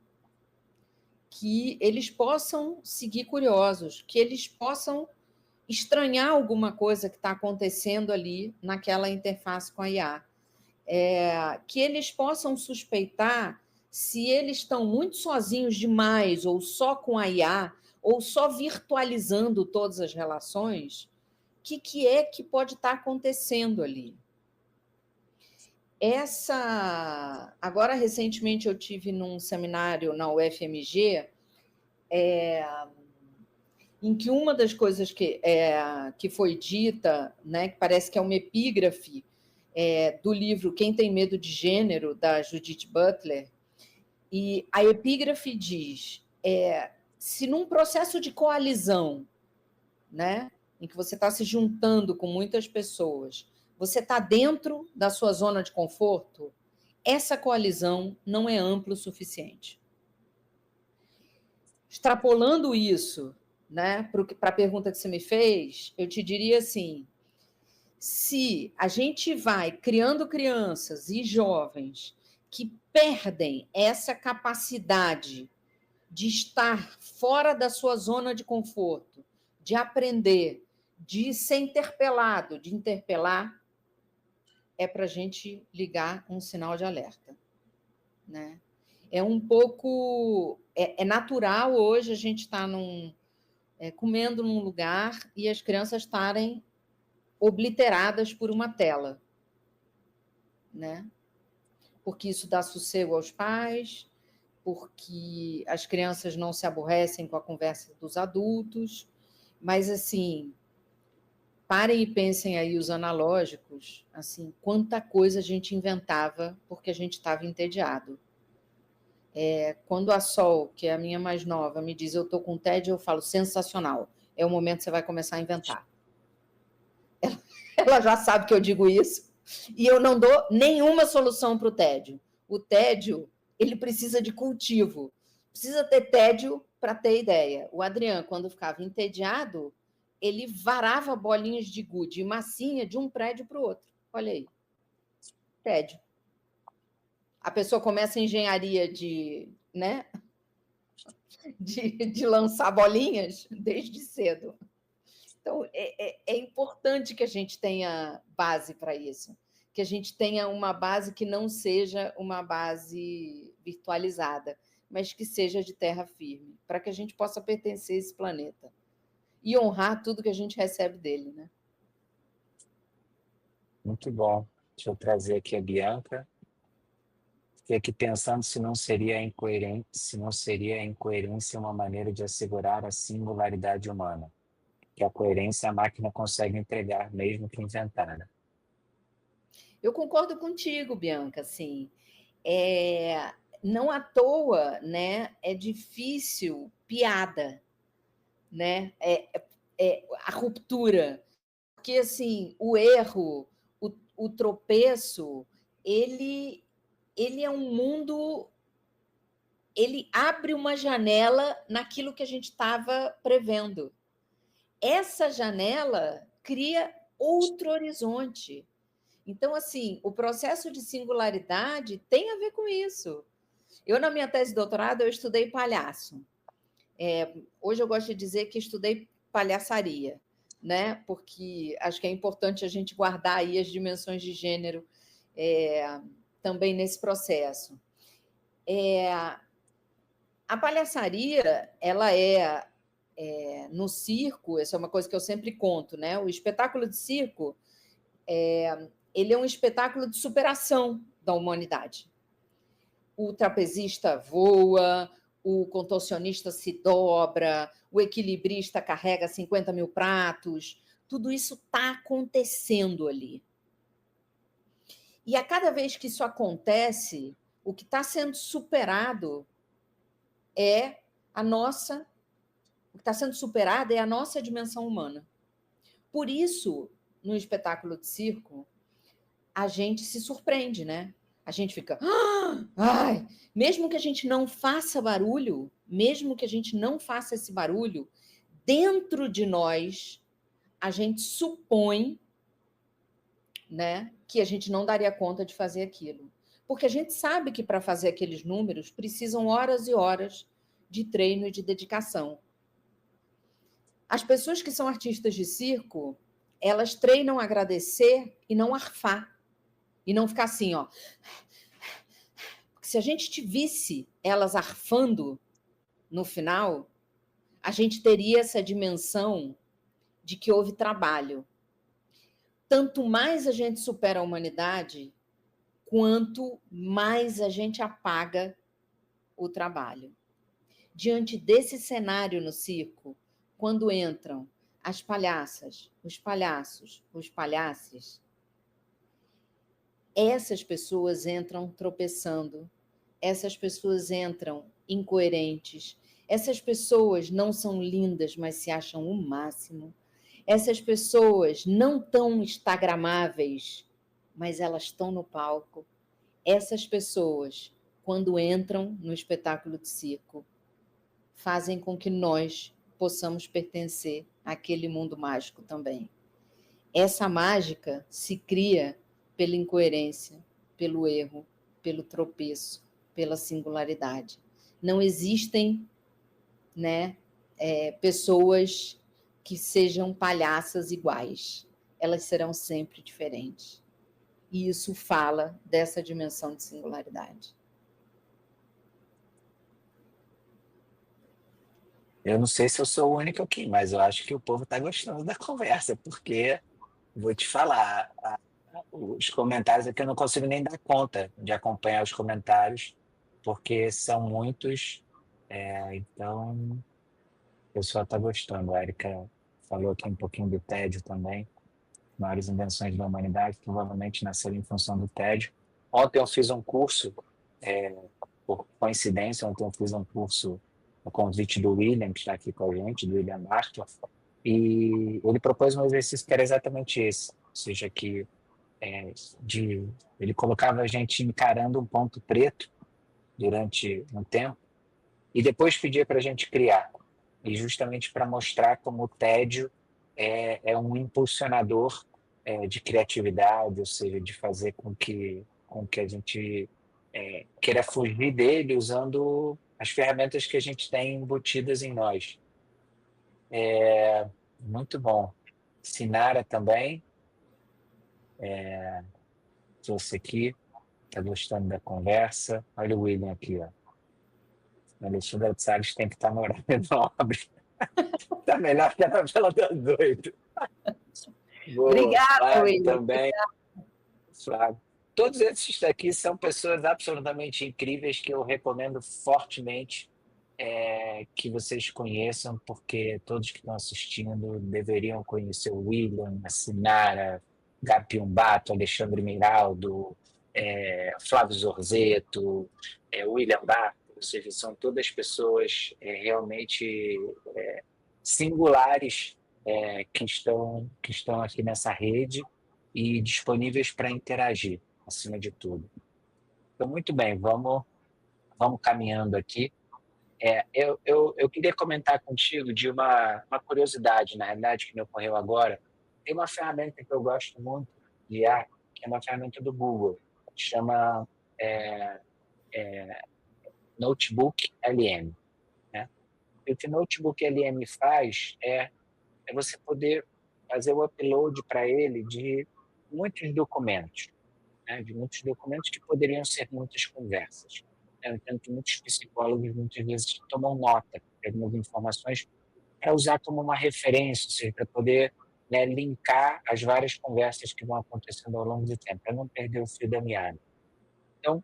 que eles possam seguir curiosos, que eles possam estranhar alguma coisa que está acontecendo ali naquela interface com a IA. Que eles possam suspeitar se eles estão muito sozinhos demais, ou só com a IA, ou só virtualizando todas as relações, o que é que pode estar acontecendo ali? Agora, recentemente, eu tive num seminário na UFMG, em que uma das coisas que foi dita, né, que parece que é uma epígrafe do livro Quem Tem Medo de Gênero, da Judith Butler, e a epígrafe diz, se num processo de coalizão, né, em que você está se juntando com muitas pessoas, você está dentro da sua zona de conforto, essa coalizão não é ampla o suficiente. Extrapolando isso, né, para a pergunta que você me fez, eu te diria assim, se a gente vai criando crianças e jovens que perdem essa capacidade de estar fora da sua zona de conforto, de aprender, de ser interpelado, de interpelar, é para a gente ligar um sinal de alerta, né? É um pouco... É natural hoje a gente estar comendo num lugar e as crianças estarem obliteradas por uma tela, né? Porque isso dá sossego aos pais, porque as crianças não se aborrecem com a conversa dos adultos, mas, assim, parem e pensem aí os analógicos, assim, quanta coisa a gente inventava porque a gente estava entediado. Quando a Sol, que é a minha mais nova, me diz eu estou com tédio, eu falo sensacional, é o momento que você vai começar a inventar. Ela já sabe que eu digo isso, e eu não dou nenhuma solução para o tédio. O tédio, ele precisa de cultivo, precisa ter tédio para ter ideia. O Adriano, quando ficava entediado, ele varava bolinhas de gude e massinha de um prédio para o outro. Olha aí, tédio. A pessoa começa a engenharia né, de lançar bolinhas desde cedo. Então, é importante que a gente tenha base para isso, que a gente tenha uma base que não seja uma base virtualizada, mas que seja de terra firme, para que a gente possa pertencer a esse planeta e honrar tudo que a gente recebe dele, né? Muito bom. Deixa eu trazer aqui a Bianca. Fiquei aqui pensando se não seria a incoerência uma maneira de assegurar a singularidade humana, que a coerência a máquina consegue entregar, mesmo que inventada. Eu concordo contigo, Bianca, assim, não à toa, né, é difícil piada, né, a ruptura, porque, assim, o erro, o tropeço, ele ele é um mundo, ele abre uma janela naquilo que a gente estava prevendo. Essa janela cria outro horizonte. Então, assim, o processo de singularidade tem a ver com isso. Eu, na minha tese de doutorado, eu estudei palhaço. Hoje eu gosto de dizer que estudei palhaçaria, né? Porque acho que é importante a gente guardar aí as dimensões de gênero também nesse processo. A palhaçaria, ela no circo, essa é uma coisa que eu sempre conto, né? O espetáculo de circo, ele é um espetáculo de superação da humanidade. O trapezista voa, o contorcionista se dobra, o equilibrista carrega 50 mil pratos, tudo isso está acontecendo ali. E a cada vez que isso acontece, o que está sendo superado é a nossa, o que está sendo superado é a nossa dimensão humana. Por isso, no espetáculo de circo, a gente se surpreende, né? A gente fica, ai, mesmo que a gente não faça barulho, mesmo que a gente não faça esse barulho, dentro de nós, a gente supõe, né, que a gente não daria conta de fazer aquilo. Porque a gente sabe que para fazer aqueles números precisam horas e horas de treino e de dedicação. As pessoas que são artistas de circo, elas treinam a agradecer e não arfar. E não ficar assim, ó. Porque se a gente te visse elas arfando no final, a gente teria essa dimensão de que houve trabalho. Tanto mais a gente supera a humanidade, quanto mais a gente apaga o trabalho. Diante desse cenário no circo, quando entram as palhaças, os palhaços, os palhaces, essas pessoas entram tropeçando, essas pessoas entram incoerentes, essas pessoas não são lindas, mas se acham o máximo, essas pessoas não tão instagramáveis, mas elas estão no palco. Essas pessoas, quando entram no espetáculo de circo, fazem com que nós possamos pertencer àquele mundo mágico também. Essa mágica se cria pela incoerência, pelo erro, pelo tropeço, pela singularidade. Não existem, né, pessoas que sejam palhaças iguais. Elas serão sempre diferentes. E isso fala dessa dimensão de singularidade. Eu não sei se eu sou o único aqui, mas eu acho que o povo está gostando da conversa, porque vou te falar, os comentários aqui eu não consigo nem dar conta de acompanhar os comentários, porque são muitos, então o pessoal está gostando. A Erika falou aqui um pouquinho do tédio também, maiores invenções da humanidade, provavelmente nasceram em função do tédio. Ontem eu fiz um curso, por coincidência, ontem eu fiz um curso no convite do William, que está aqui com a gente, do William Bartloff, e ele propôs um exercício que era exatamente esse, ou seja, que ele colocava a gente encarando um ponto preto durante um tempo e depois pedia para a gente criar, e justamente para mostrar como o tédio é um impulsionador de criatividade, ou seja, de fazer com que a gente queira fugir dele usando as ferramentas que a gente tem embutidas em nós. Muito bom. Sinara também, trouxe aqui, está gostando da conversa. Olha o William aqui, ó. A Alexandra de Salles tem que estar no horário nobre. Está melhor que a novela das 8. Boa. Obrigada, Flávio William. também. Flávio. Todos esses daqui são pessoas absolutamente incríveis que eu recomendo fortemente que vocês conheçam, porque todos que estão assistindo deveriam conhecer o William, a Sinara, Gabi Umbato, Alexandre Miraldo, Flávio Zorzeto, William Barton, ou seja, são todas pessoas realmente singulares que estão aqui nessa rede e disponíveis para interagir, acima de tudo. Então, muito bem, vamos caminhando aqui. Eu queria comentar contigo de uma curiosidade, na realidade, que me ocorreu agora. Tem uma ferramenta que eu gosto muito de IA, que é uma ferramenta do Google, que chama é, Notebook LM, né? E o que o Notebook LM faz é você poder fazer o upload para ele de muitos documentos, né? De muitos documentos que poderiam ser muitas conversas. Eu entendo que muitos psicólogos muitas vezes tomam nota de algumas informações para usar como uma referência, ou seja, para poder, né, linkar as várias conversas que vão acontecendo ao longo do tempo, para não perder o fio da meada. Então,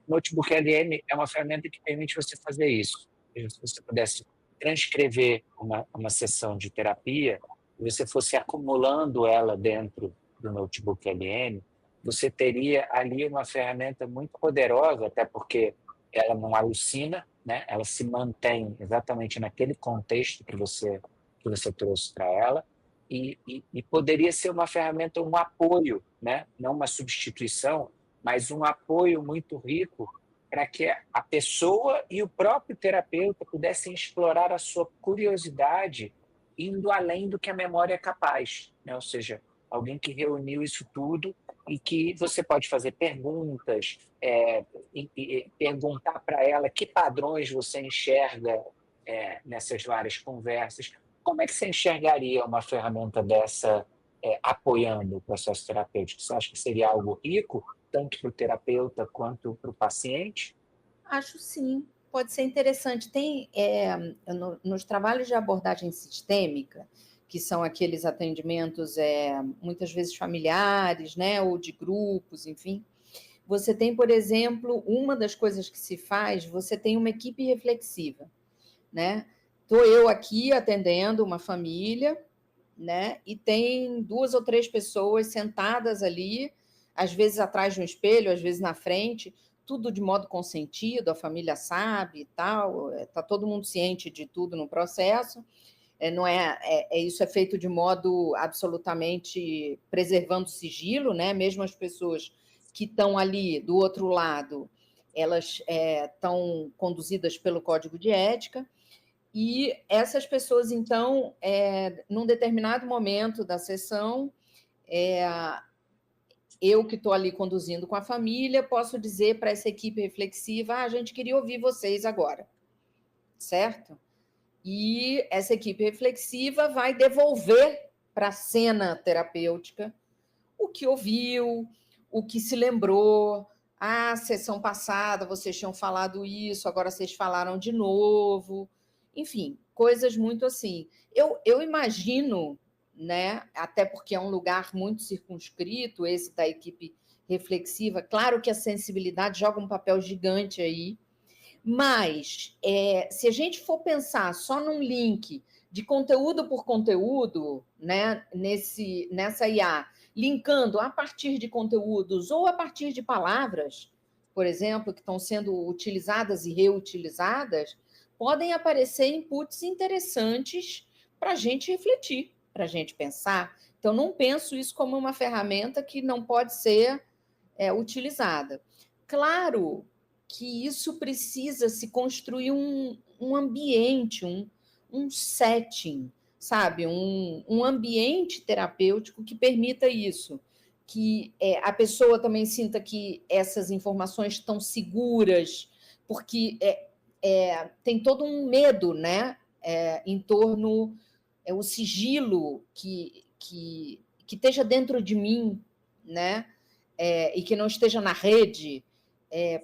o Notebook LM é uma ferramenta que permite você fazer isso. Se você pudesse transcrever uma sessão de terapia, e você fosse acumulando ela dentro do Notebook LM, você teria ali uma ferramenta muito poderosa, até porque ela não alucina, né? Ela se mantém exatamente naquele contexto que você trouxe para ela, e poderia ser uma ferramenta, um apoio, né? Não uma substituição, mas um apoio muito rico para que a pessoa e o próprio terapeuta pudessem explorar a sua curiosidade indo além do que a memória é capaz, né? Ou seja, alguém que reuniu isso tudo e que você pode fazer perguntas, e perguntar para ela que padrões você enxerga nessas várias conversas. Como é que você enxergaria uma ferramenta dessa apoiando o processo terapêutico? Você acha que seria algo rico, tanto para o terapeuta quanto para o paciente? Acho sim, pode ser interessante. Tem nos trabalhos de abordagem sistêmica, que são aqueles atendimentos muitas vezes familiares, né, ou de grupos, enfim. Você tem, por exemplo, uma das coisas que se faz, você tem uma equipe reflexiva, né? Estou eu aqui atendendo uma família, né? E tem 2 ou 3 pessoas sentadas ali, às vezes atrás de um espelho, às vezes na frente, tudo de modo consentido, a família sabe e tal, está todo mundo ciente de tudo no processo. Não isso é feito de modo absolutamente preservando o sigilo, né? Mesmo as pessoas que estão ali do outro lado, elas estão conduzidas pelo código de ética. E essas pessoas, então, num determinado momento da sessão, eu que estou ali conduzindo com a família, posso dizer para essa equipe reflexiva: a gente queria ouvir vocês agora, certo? E essa equipe reflexiva vai devolver para a cena terapêutica o que ouviu, o que se lembrou. Ah, sessão passada vocês tinham falado isso, agora vocês falaram de novo. Enfim, coisas muito assim. Eu imagino, né, até porque é um lugar muito circunscrito, esse da equipe reflexiva, claro que a sensibilidade joga um papel gigante aí, mas se a gente for pensar só num link de conteúdo por conteúdo, né, nessa IA, linkando a partir de conteúdos ou a partir de palavras, por exemplo, que estão sendo utilizadas e reutilizadas, podem aparecer inputs interessantes para a gente refletir, para a gente pensar. Então, não penso isso como uma ferramenta que não pode ser utilizada. Claro que isso precisa se construir um ambiente, um setting, sabe? Um ambiente terapêutico que permita isso, que a pessoa também sinta que essas informações estão seguras, porque tem todo um medo, né? Em torno o sigilo que esteja dentro de mim, né? E que não esteja na rede.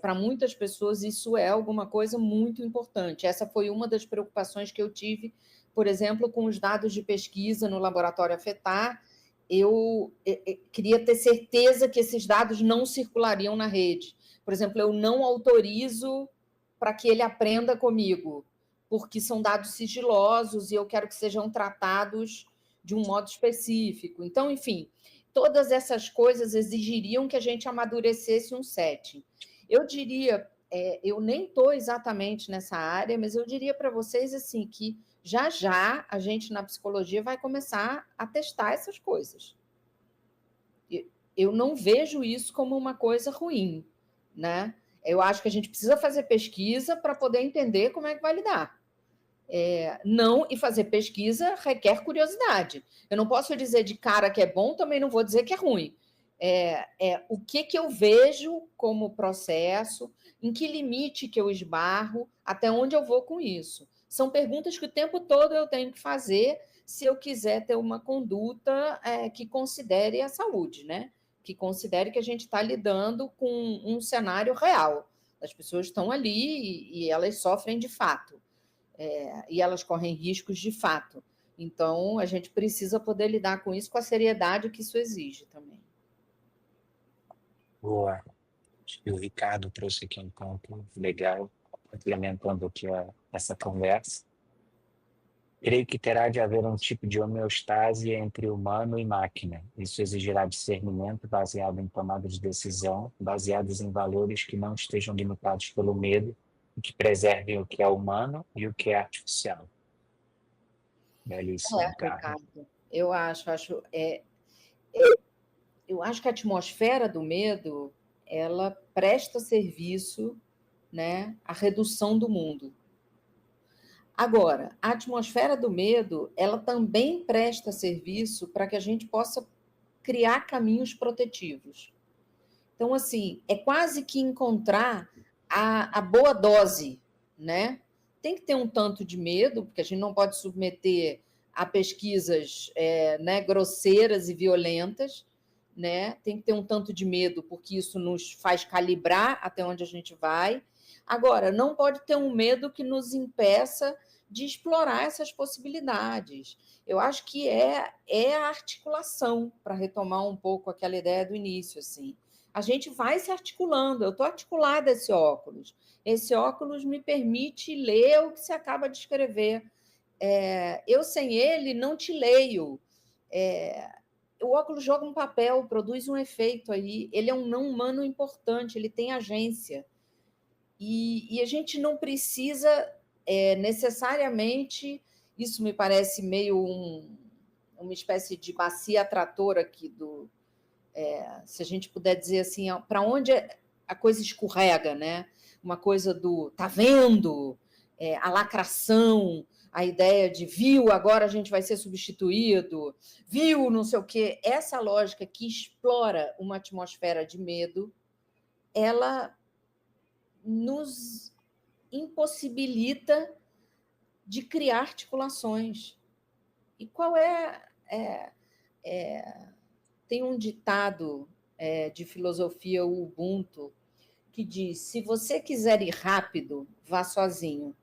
Para muitas pessoas isso é alguma coisa muito importante. Essa foi uma das preocupações que eu tive, por exemplo, com os dados de pesquisa no laboratório Afetar. Eu queria ter certeza que esses dados não circulariam na rede. Por exemplo, eu não autorizo para que ele aprenda comigo, porque são dados sigilosos e eu quero que sejam tratados de um modo específico. Então, enfim, todas essas coisas exigiriam que a gente amadurecesse um setting. Eu diria, eu nem estou exatamente nessa área, mas eu diria para vocês assim que já já a gente na psicologia vai começar a testar essas coisas. Eu não vejo isso como uma coisa ruim, né? Eu acho que a gente precisa fazer pesquisa para poder entender como é que vai lidar. Não, e fazer pesquisa requer curiosidade. Eu não posso dizer de cara que é bom, também não vou dizer que é ruim. O que eu vejo como processo, em que limite que eu esbarro, até onde eu vou com isso. São perguntas que o tempo todo eu tenho que fazer se eu quiser ter uma conduta que considere a saúde, né? Que considere que a gente está lidando com um cenário real. As pessoas estão ali e elas sofrem de fato. E elas correm riscos de fato. Então, a gente precisa poder lidar com isso com a seriedade que isso exige também. Boa. Acho que o Ricardo trouxe aqui um ponto legal, complementando aqui essa conversa. Creio que terá de haver um tipo de homeostase entre humano e máquina. Isso exigirá discernimento baseado em tomada de decisão, baseados em valores que não estejam limitados pelo medo e que preservem o que é humano e o que é artificial. Belíssimo, Ricardo. Ricardo, eu acho que a atmosfera do medo, ela presta serviço, né, à redução do mundo. Agora, a atmosfera do medo, ela também presta serviço para que a gente possa criar caminhos protetivos. Então, assim, é quase que encontrar a boa dose, né? Tem que ter um tanto de medo, porque a gente não pode submeter a pesquisas né, grosseiras e violentas, né? Tem que ter um tanto de medo, porque isso nos faz calibrar até onde a gente vai. Agora, não pode ter um medo que nos impeça de explorar essas possibilidades. Eu acho que é a articulação, para retomar um pouco aquela ideia do início, assim. A gente vai se articulando. Eu estou articulada esse óculos. Esse óculos me permite ler o que você acaba de escrever. Eu, sem ele, não te leio. O óculos joga um papel, produz um efeito aí. Ele é um não humano importante, ele tem agência. E a gente não precisa necessariamente... Isso me parece meio uma espécie de bacia atratora aqui do... se a gente puder dizer assim, para onde a coisa escorrega, né? Uma coisa do tá vendo, a lacração, a ideia de viu, agora a gente vai ser substituído, viu, não sei o quê. Essa lógica que explora uma atmosfera de medo, ela nos impossibilita de criar articulações. E qual tem um ditado de filosofia Ubuntu que diz: se você quiser ir rápido, vá sozinho,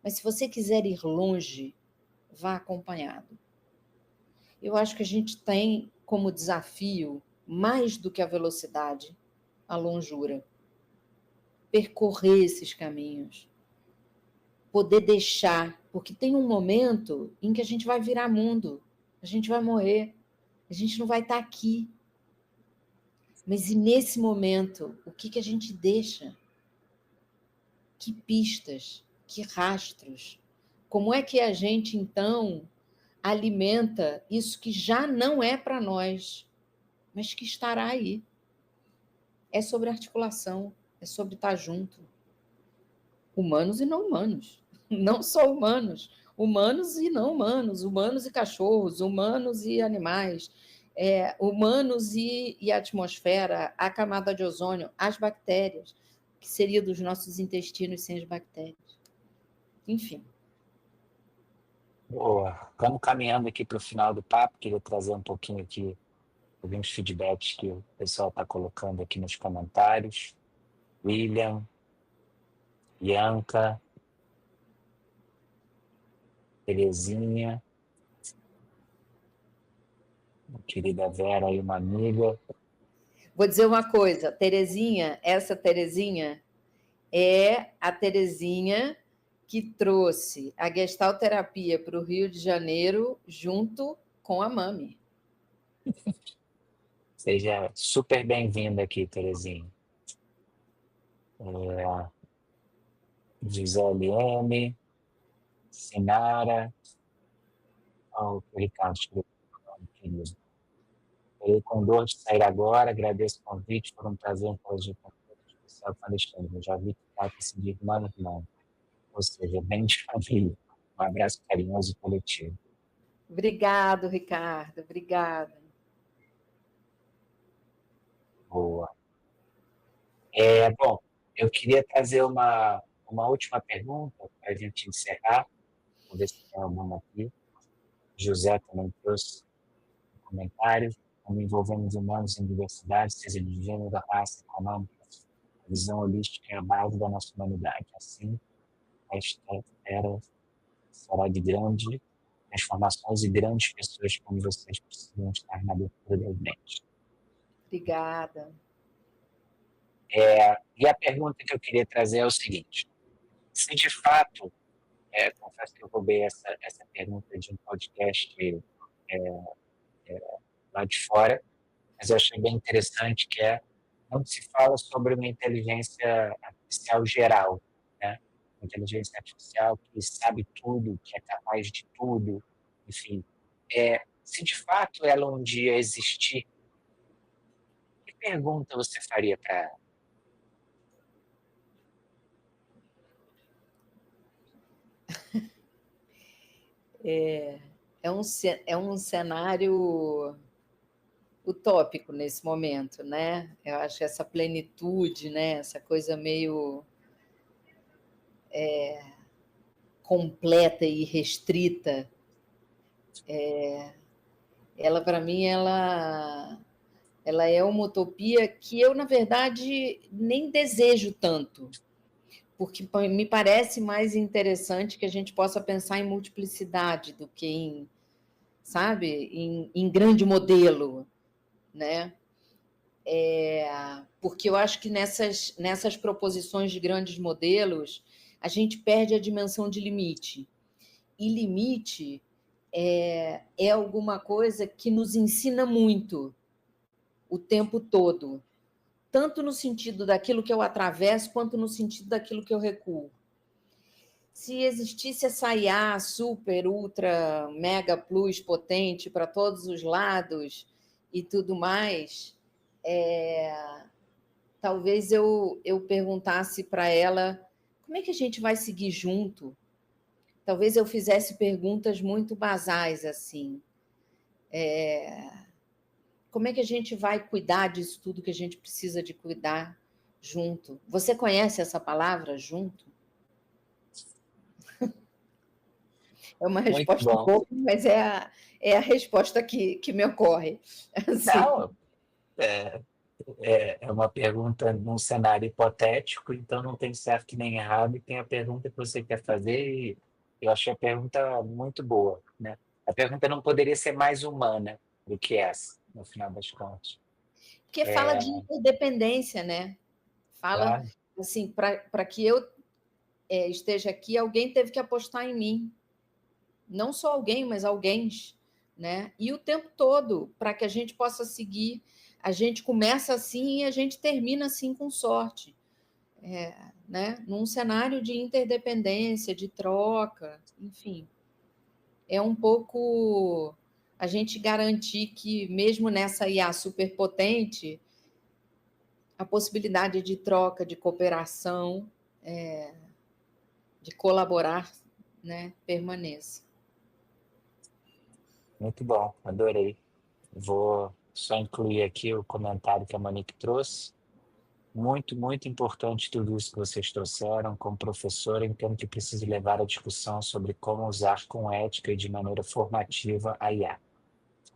mas se você quiser ir longe, vá acompanhado. Eu acho que a gente tem como desafio, mais do que a velocidade, a longura. Percorrer esses caminhos, poder deixar, porque tem um momento em que a gente vai virar mundo, a gente vai morrer, a gente não vai estar aqui. Mas e nesse momento, o que a gente deixa? Que pistas, que rastros? Como é que a gente, então, alimenta isso que já não é para nós, mas que estará aí? É sobre articulação, é sobre estar junto. Humanos e não humanos. Não só humanos. Humanos e não humanos. Humanos e cachorros. Humanos e animais. Humanos e a atmosfera, a camada de ozônio, as bactérias, que seria dos nossos intestinos sem as bactérias. Enfim. Boa. Estamos caminhando aqui para o final do papo, queria trazer um pouquinho aqui alguns feedbacks que o pessoal está colocando aqui nos comentários. William, Bianca, Terezinha, querida Vera aí, uma amiga. Vou dizer uma coisa, Terezinha, essa Terezinha é a Terezinha que trouxe a gestalterapia para o Rio de Janeiro junto com a Mami. Seja super bem-vinda aqui, Terezinha. Gisele M, Sinara, o Ricardo escreveu, querido. Estou com dor de sair agora, agradeço o convite, foi um prazer interagir com todos especial com a Alexandre. Eu já vi que trata-se de irmão, ou seja, bem de família. Um abraço carinhoso e coletivo. Obrigado, Ricardo. Obrigada. Boa. Bom, eu queria trazer uma última pergunta para a gente encerrar. Vou ver se tem alguma aqui. José também trouxe um comentário. Como envolvemos humanos em diversidade, seja de gênero, raça, econômica, a visão holística é a base da nossa humanidade. Assim, esta era será de grande transformações e grandes pessoas como vocês precisam estar na abertura das mentes. Obrigada. E a pergunta que eu queria trazer é o seguinte: se de fato, confesso que eu roubei essa pergunta de um podcast lá de fora, mas eu achei bem interessante, que é quando se fala sobre uma inteligência artificial geral, né? Uma inteligência artificial que sabe tudo, que é capaz de tudo, enfim. Se de fato ela um dia existir, que pergunta você faria para ela? É um cenário utópico nesse momento, né? Eu acho essa plenitude, né? Essa coisa meio completa e restrita, ela para mim ela é uma utopia que eu na verdade nem desejo tanto, porque me parece mais interessante que a gente possa pensar em multiplicidade do que em, sabe, em grande modelo, né? Porque eu acho que nessas proposições de grandes modelos a gente perde a dimensão de limite. E limite é alguma coisa que nos ensina muito o tempo todo, tanto no sentido daquilo que eu atravesso, quanto no sentido daquilo que eu recuo. Se existisse essa IA super, ultra, mega plus potente para todos os lados e tudo mais, talvez eu perguntasse para ela como é que a gente vai seguir junto. Talvez eu fizesse perguntas muito basais assim. Como é que a gente vai cuidar disso tudo que a gente precisa de cuidar junto? Você conhece essa palavra, junto? É uma Muito resposta bom. boa, mas é a resposta que me ocorre. Assim, Não, é, é uma pergunta num cenário hipotético, então não tem certo nem errado, e tem a pergunta que você quer fazer, e eu achei a pergunta muito boa, né? A pergunta não poderia ser mais humana do que essa, no final das contas. porque fala de interdependência, né? Fala Claro, assim, para que eu esteja aqui, alguém teve que apostar em mim. Não só alguém, mas alguém, né? E o tempo todo, para que a gente possa seguir. A gente começa assim e a gente termina assim com sorte. Né? Num cenário de interdependência, de troca, enfim. É um pouco a gente garantir que, mesmo nessa IA superpotente, a possibilidade de troca, de cooperação, de colaborar, né, permaneça. muito bom, adorei. Vou só incluir aqui o comentário que a Monique trouxe. Muito, muito importante tudo isso que vocês trouxeram. Como professora, entendo que preciso levar a discussão sobre como usar com ética e de maneira formativa a IA.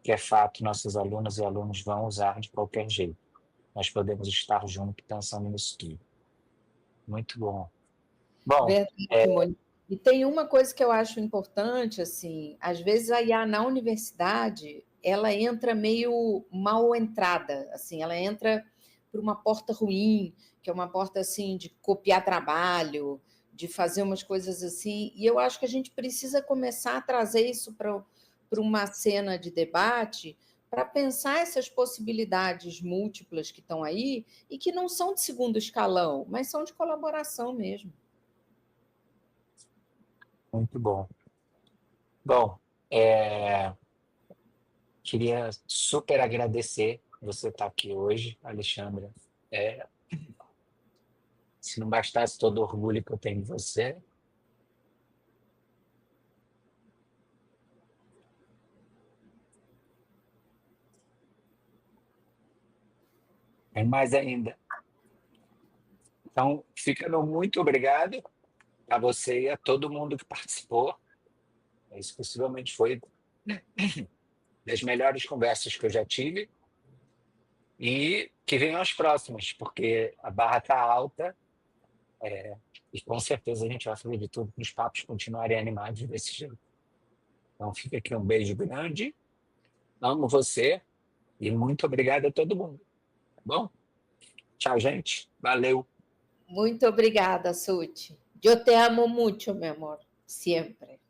Que é fato, nossos alunos e alunos vão usar de qualquer jeito. Nós podemos estar juntos pensando nisso tudo. Muito bom. Bom, Verdade, Mônica. E tem uma coisa que eu acho importante, assim, às vezes a IA na universidade, ela entra meio mal entrada, assim, ela entra por uma porta ruim, que é uma porta, assim, de copiar trabalho, de fazer umas coisas assim, e eu acho que a gente precisa começar a trazer isso para uma cena de debate, para pensar essas possibilidades múltiplas que estão aí e que não são de segundo escalão, mas são de colaboração mesmo. muito bom. Bom, é, queria super agradecer você estar aqui hoje, Alexandra. É, Se não bastasse todo o orgulho que eu tenho em você, é mais ainda. Então, fica no muito obrigado a você e a todo mundo que participou. Isso possivelmente foi das melhores conversas que eu já tive. E que venham as próximas, porque a barra está alta, e com certeza a gente vai fazer de tudo para os papos continuarem animados desse jeito. Então fica aqui um beijo grande, amo você e muito obrigado a todo mundo. Tá bom? Tchau, gente. Valeu. Muito obrigada, Suti. Eu te amo muito, meu amor. Sempre.